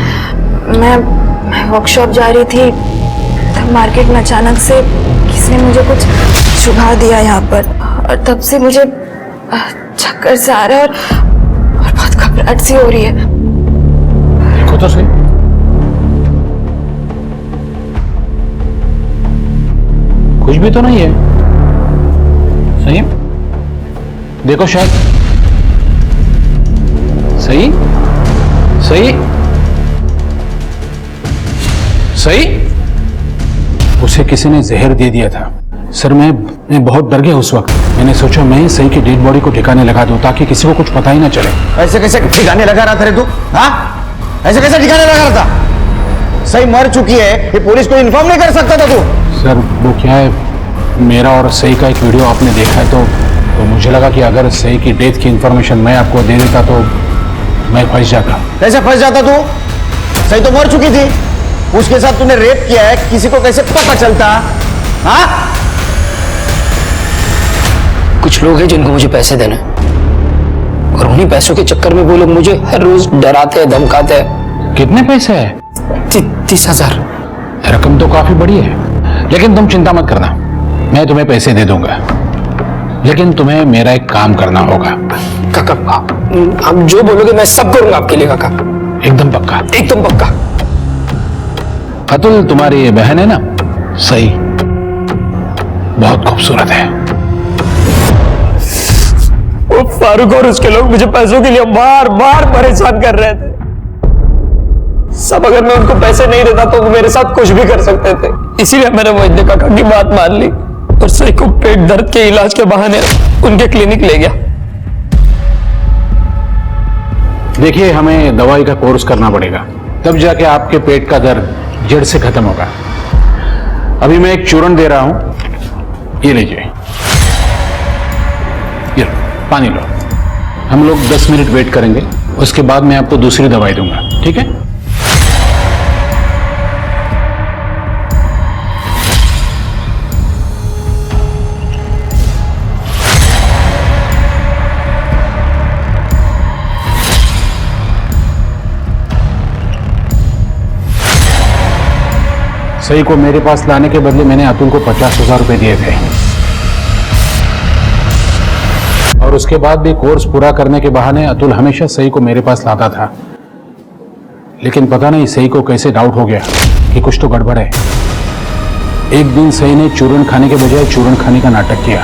मैं वर्कशॉप जा रही थी तब मार्केट में अचानक से किसी ने मुझे कुछ चुभा दिया यहाँ पर, और तब से मुझे चक्कर से आ रहा है और बहुत घबराहट सी हो रही है. देखो तो सही. कुछ भी तो नहीं है. सही, देखो शायद. सही सही सही. उसे किसी ने जहर दे दिया था. सर मैं बहुत डर गया उस वक्त. मैंने सोचा मैं सही की डेड बॉडी को ठिकाने लगा दूं ताकि किसी को कुछ पता ही ना चले. ऐसे कैसे ठिकाने लगा रहा था रे तू? हाँ, ऐसे कैसे ठिकाने लगा रहा था? सही मर चुकी है, ये पुलिस को इन्फॉर्म नहीं कर सकता था तू? सर वो क्या है, मेरा और सही का एक वीडियो आपने देखा है तो मुझे लगा कि अगर सही की डेथ की इंफॉर्मेशन मैं आपको दे देता तो मैं फंस जाता. कैसे फंस जाता तू? सही तो मर चुकी थी. उसके साथ तूने रेप किया है, किसी को कैसे पता चलता? हाँ? कुछ लोग हैं जिनको मुझे पैसे देने, और उन्हीं पैसों के चक्कर में वो लोग मुझे हर रोज डराते हैं, धमकाते हैं. कितने पैसे है? 30,000. रकम तो काफी बड़ी है, लेकिन तुम चिंता मत करना, मैं तुम्हें पैसे दे दूंगा. लेकिन तुम्हें मेरा एक काम करना होगा. काका आप जो बोलोगे मैं सब करूंगा आपके लिए काका. एकदम पक्का? एकदम पक्का. अतुल तुम्हारी ये बहन है ना सही, बहुत खूबसूरत है. वो फारूक और उसके लोग मुझे पैसों के लिए बार बार परेशान कर रहे थे. सब अगर मैं उनको पैसे नहीं देता तो वो मेरे साथ कुछ भी कर सकते थे. इसीलिए मैंने वैद्य काका की बात मान ली और सही को पेट दर्द के इलाज के बहाने उनके क्लिनिक ले गया. देखिए, हमें दवाई का कोर्स करना पड़ेगा, तब जाके आपके पेट का दर्द जड़ से खत्म होगा. अभी मैं एक चूर्ण दे रहा हूं, ये लीजिए. ये पानी लो. हम लोग 10 मिनट वेट करेंगे, उसके बाद मैं आपको दूसरी दवाई दूंगा. ठीक है? सही को मेरे पास लाने के बदले मैंने अतुल को 50,000 रुपए दिए थे, और उसके बाद भी कोर्स पूरा करने के बहाने अतुल हमेशा सही को मेरे पास लाता था. लेकिन पता नहीं सही को कैसे डाउट हो गया कि कुछ तो गड़बड़ है. एक दिन सही ने चूर्ण खाने के बजाय चूर्ण खाने का नाटक किया.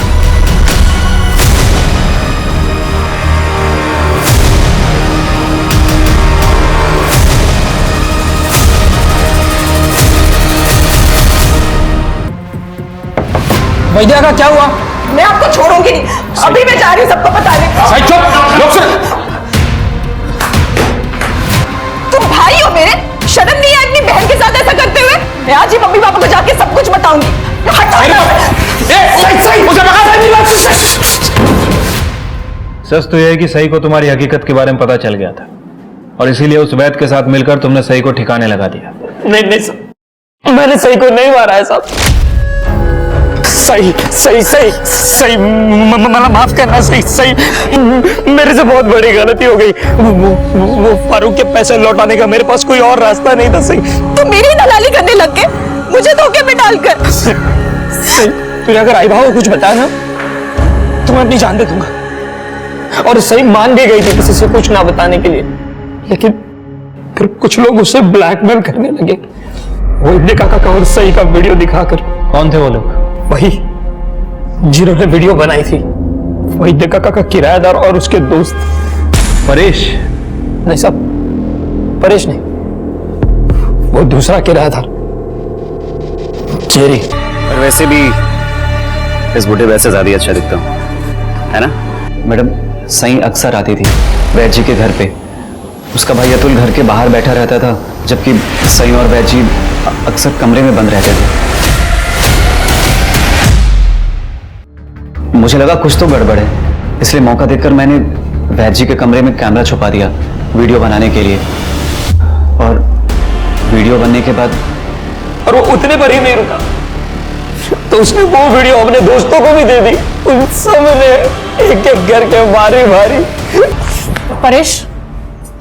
वैद्य का क्या हुआ? मैं आपको छोड़ूंगी नहीं. अभी मैं जा रही हूँ सबको बताने. तुम भाई हो मेरे, शर्म नहीं है अपनी बहन के साथ ऐसा करते हुए? मैं आज ही मम्मी पापा को जाके सब कुछ बताऊंगी. सच तो यह है कि सही को तुम्हारी हकीकत के बारे में पता चल गया था, और इसीलिए उस वैद्य के साथ मिलकर तुमने सही को ठिकाने लगा दिया. नहीं सर, मैंने सही को नहीं मारा है साहब. सही मला माफ करना. सही मेरे से बहुत बड़ी गलती हो गई. वो फारूक के पैसे लौटाने का मेरे पास कोई और रास्ता नहीं था. सही तुम मेरी दलाली करने लग गए, मुझे धोखे में डालकर. सही तूने अगर आई भाव कुछ बताया ना तो मैं अपनी जान दे दूंगा. और सही मान भी गई थी किसी से कुछ ना बताने के लिए, लेकिन फिर कुछ लोग उसे ब्लैकमेल करने लगे. वैद्य काका का और सही का वीडियो दिखाकर. कौन थे वो लोग? वही जिन्होंने वीडियो बनाई थी, वैद्य काका का किराएदार और उसके दोस्त. परेश? नहीं साहब, परेश नहीं, वो दूसरा किराएदार चेरी. और वैसे भी इस बुढ़े वैसे ज्यादा अच्छा दिखता हूँ, है ना? मैडम, सही अक्सर आती थी वैद्य जी के घर पे. उसका भाई अतुल घर के बाहर बैठा रहता था, जबकि सही और वैद्य जी अक्सर कमरे में बंद रहते थे. मुझे लगा कुछ तो गड़बड़ है, इसलिए मौका देखकर मैंने वैद्य जी के कमरे में कैमरा छुपा दिया वीडियो बनाने के लिए, और वीडियो बनने के बाद और वो उतने पर ही नहीं रुका, तो उसने वो वीडियो अपने दोस्तों को भी दे दी। उन सब ने एक एक करके भारी भारी।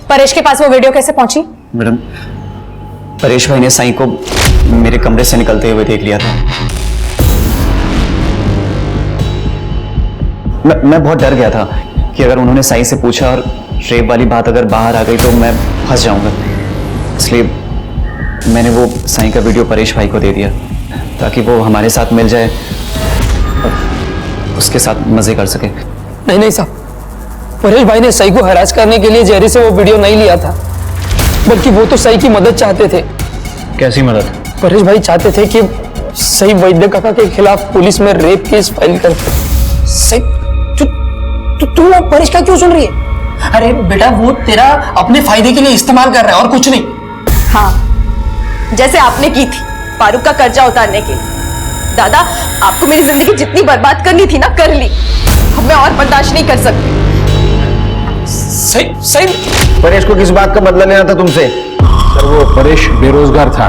परेश के पास वो वीडियो कैसे पहुंची? मैडम, परेश भाई ने साईं को मेरे कमरे से निकलते हुए देख लिया था। मैं बहुत डर गया था कि अगर उन्होंने साईं से पूछा और रेप वाली बात अगर बाहर आ गई तो मैं फंस जाऊंगा, इसलिए मैंने वो साईं का वीडियो परेश भाई को दे दिया ताकि वो हमारे साथ मिल जाए और उसके साथ मजे कर सके। नहीं साहब, परेश भाई ने सई को हरास करने के लिए जेरी से वो वीडियो नहीं लिया था, बल्कि वो तो सई की मदद चाहते थे। कैसी मदद? परेश भाई चाहते थे कि सई वैद्य काका के खिलाफ पुलिस में रेप केस फाइल कर। सई, तू परेश का क्यों सुन रही है? अरे बेटा, वो तेरा अपने फायदे के लिए इस्तेमाल कर रहा है और कुछ नहीं। हाँ, जैसे आपने की थी फारूक का कर्जा उतारने के लिए। दादा, आपको मेरी जिंदगी जितनी बर्बाद करनी थी ना, कर ली। अब मैं और बर्दाश्त नहीं कर सकती। सही परेश को किस बात का बदला लेना था तुमसे? सर, वो परेश बेरोजगार था,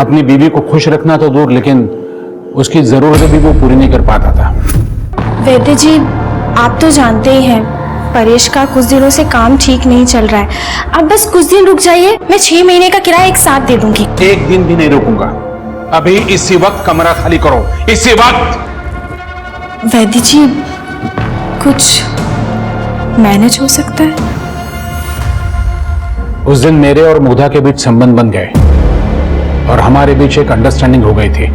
अपनी बीवी को खुश रखना तो दूर, लेकिन उसकी जरूरतें भी वो पूरी नहीं कर पाता था। वैद्य जी, आप तो जानते ही हैं परेश का कुछ दिनों से काम ठीक नहीं चल रहा है। आप बस कुछ दिन रुक जाइए, मैं 6 महीने का किराया एक साथ दे दूंगी। एक दिन भी नहीं रुकूंगा। अभी इसी वक्त कमरा खाली करो, इसी वक्त। वैद्य जी, कुछ मैनेज हो सकता है? उस दिन मेरे और मुग्धा के बीच संबंध बन गए और हमारे बीच एक अंडरस्टैंडिंग हो गई थी।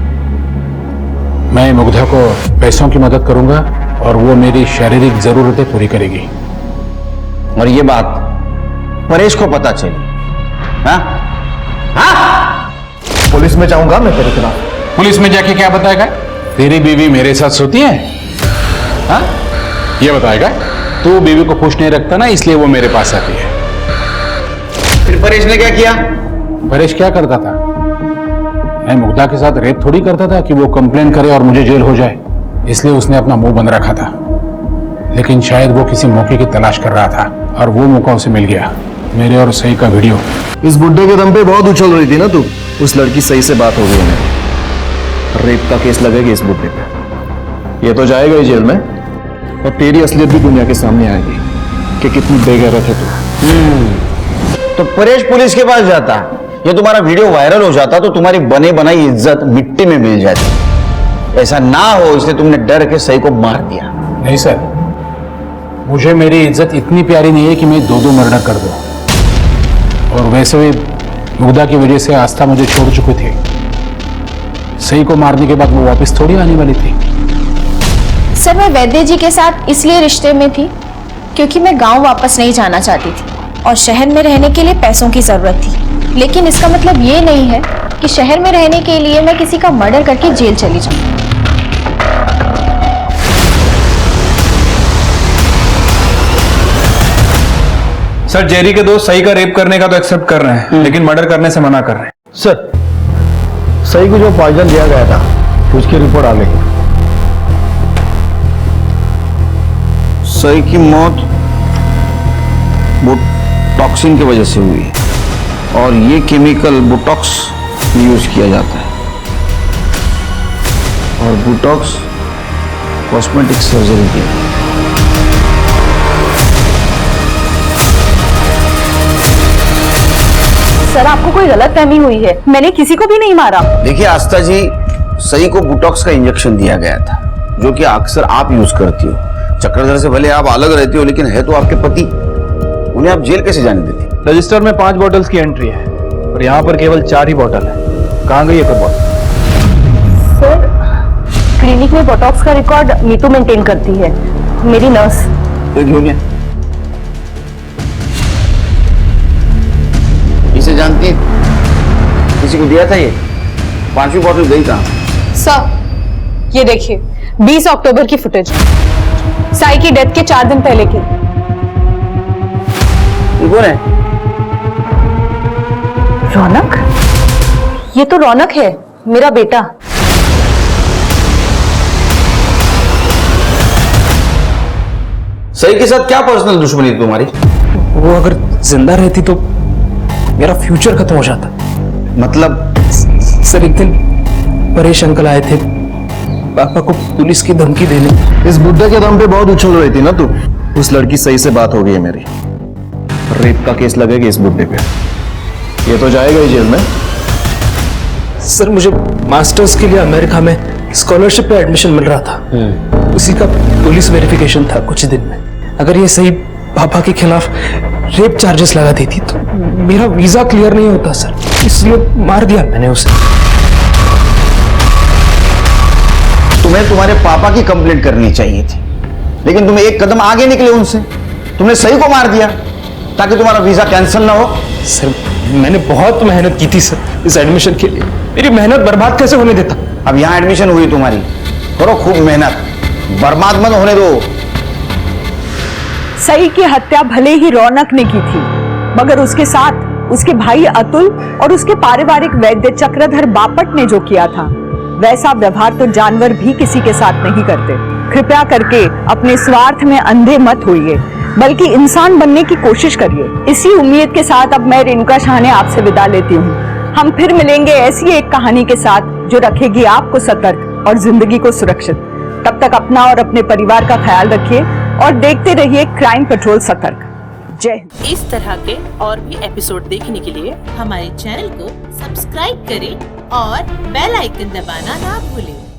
मैं मुग्धा को पैसों की मदद करूंगा और वो मेरी शारीरिक जरूरतें पूरी करेगी। और ये बात परेश को पता चली, हाँ? हाँ? पुलिस में जाऊंगा मैं तेरे खिलाफ। पुलिस में जाके क्या बताएगा? तेरी बीवी मेरे साथ सोती है? हाँ? ये बताएगा? तू बीवी को खुश नहीं रखता ना, इसलिए वो मेरे पास आती है। फिर परेश ने क्या किया? परेश क्या करता था? मैं मुग्धा के साथ रेप थोड़ी करता था कि वो कंप्लेन करे और मुझे जेल हो जाए, इसलिए उसने अपना मुंह बंद रखा था। लेकिन शायद वो किसी मौके की तलाश कर रहा था और वो मौका उसे मिल गया। मेरे और सई का वीडियो। इस बुड्ढे के दम पे बहुत उछल रही थी ना तू। उस लड़की सही से बात हो गई है, रेप का केस लगेगा इस बुड्ढे पे। ये तो जाएगा ही जेल में और तेरी असलियत भी दुनिया के सामने आएगी कि कितनी बेगैरत है तू। तो परेश पुलिस के पास जाता, ये तुम्हारा वीडियो वायरल हो जाता तो तुम्हारी बने बनाई इज्जत मिट्टी में मिल जाती। ऐसा ना हो इसलिए तुमने डर के सही को मार दिया। नहीं सर, मुझे मेरी इज्जत इतनी प्यारी नहीं है कि मैं 2-2 मर्डर कर दूं। और वैसे भी मुग्धा की वजह से आस्था मुझे छोड़ चुकी थी। सही को मारने के बाद वो वापस थोड़ी आने वाली थी। सर, मैं वैद्य जी के साथ इसलिए रिश्ते में थी क्योंकि मैं गांव वापस नहीं जाना चाहती थी और शहर में रहने के लिए पैसों की जरूरत थी। लेकिन इसका मतलब ये नहीं है कि शहर में रहने के लिए मैं किसी का मर्डर करके जेल चली जाऊं। सर, जेरी के दोस्त सही का रेप करने का तो एक्सेप्ट कर रहे हैं, लेकिन मर्डर करने से मना कर रहे हैं। सर, सही को जो पॉइजन दिया गया था उसकी रिपोर्ट आ गई। सही की मौत बुटॉक्सिन की वजह से हुई है और ये केमिकल बुटॉक्स यूज किया जाता है और बुटॉक्स कॉस्मेटिक सर्जरी की। सर, आपको कोई गलतफहमी हुई है, मैंने किसी को भी नहीं मारा। देखिए आस्था जी, सही को बुटॉक्स का इंजेक्शन दिया गया था जो कि अक्सर आप यूज करती हो। चक्रधर से भले आप अलग रहती हो लेकिन है तो आपके पति, उन्हें आप जेल कैसे जाने देती? रजिस्टर में 5 बॉटल्स की एंट्री है और यहाँ पर केवल 4 ही बॉटल है। कहाँ गई है फिर बॉटल? सर, क्लिनिक में बोटॉक्स का रिकॉर्ड नीतू मेंटेन करती है, मेरी नर्स। इसे जानती है? किसी को दिया था ये? 5वीं बॉटल गई कहाँ? सर, ये देखिए 20 अक्टूबर की फुटेज, साई की डेथ के 4 दिन पहले की। कौन है? रौनक? ये तो रौनक है, मेरा बेटा। सही के साथ क्या पर्सनल दुश्मनी थी तुम्हारी? वो अगर जिंदा रहती तो मेरा फ्यूचर खत्म हो जाता। मतलब? सर एक दिन परेश अंकल आए थे पापा को पुलिस की धमकी देने। इस बुड्ढे के दम पे बहुत उछल रही थी ना तू। उस लड़की सही से बात हो गई है मेरी। रेप का केस लगेगा इस बुड्ढे पे। ये तो जाएगा ही जेल में। सर मुझे मास्टर्स के लिए अमेरिका में स्कॉलरशिप पे एडमिशन मिल रहा था। उसी का पुलिस वेरिफिकेशन था कुछ दिन में। अगर ये सही पापा के खिलाफ रेप चार्जेस लगा देती तो मेरा वीजा क्लियर नहीं होता सर, इसलिए मार दिया मैंने उसे। तुम्हें तुम्हारे पापा की कंप्लेंट करनी चाहिए थी, लेकिन तुम एक कदम आगे निकले उनसे। तुमने सही को मार दिया ताकि तुम्हारा वीजा कैंसिल ना हो। सर मैंने बहुत मेहनत की थी सर इस एडमिशन के लिए, मेरी मेहनत बर्बाद कैसे होने देता। अब यहाँ एडमिशन हुई तुम्हारी, करो खूब मेहनत, बर्बाद मत होने दो। सई की हत्या भले ही रौनक ने की थी, मगर उसके साथ उसके भाई अतुल और उसके पारिवारिक वैद्य चक्रधर बापट ने जो किया था, वैसा व्यवहार तो जानवर भी किसी के साथ नहीं करते। कृपया करके अपने स्वार्थ में अंधे मत होइए, बल्कि इंसान बनने की कोशिश करिए। इसी उम्मीद के साथ अब मैं रेणुका शाह ने आपसे विदा लेती हूँ। हम फिर मिलेंगे ऐसी एक कहानी के साथ जो रखेगी आपको सतर्क और जिंदगी को सुरक्षित। तब तक अपना और अपने परिवार का ख्याल रखिए और देखते रहिए क्राइम पेट्रोल सतर्क। जय हिंद। इस तरह के और भी एपिसोड देखने के लिए हमारे चैनल को सब्सक्राइब करें और बेल आइकन दबाना ना भूलें।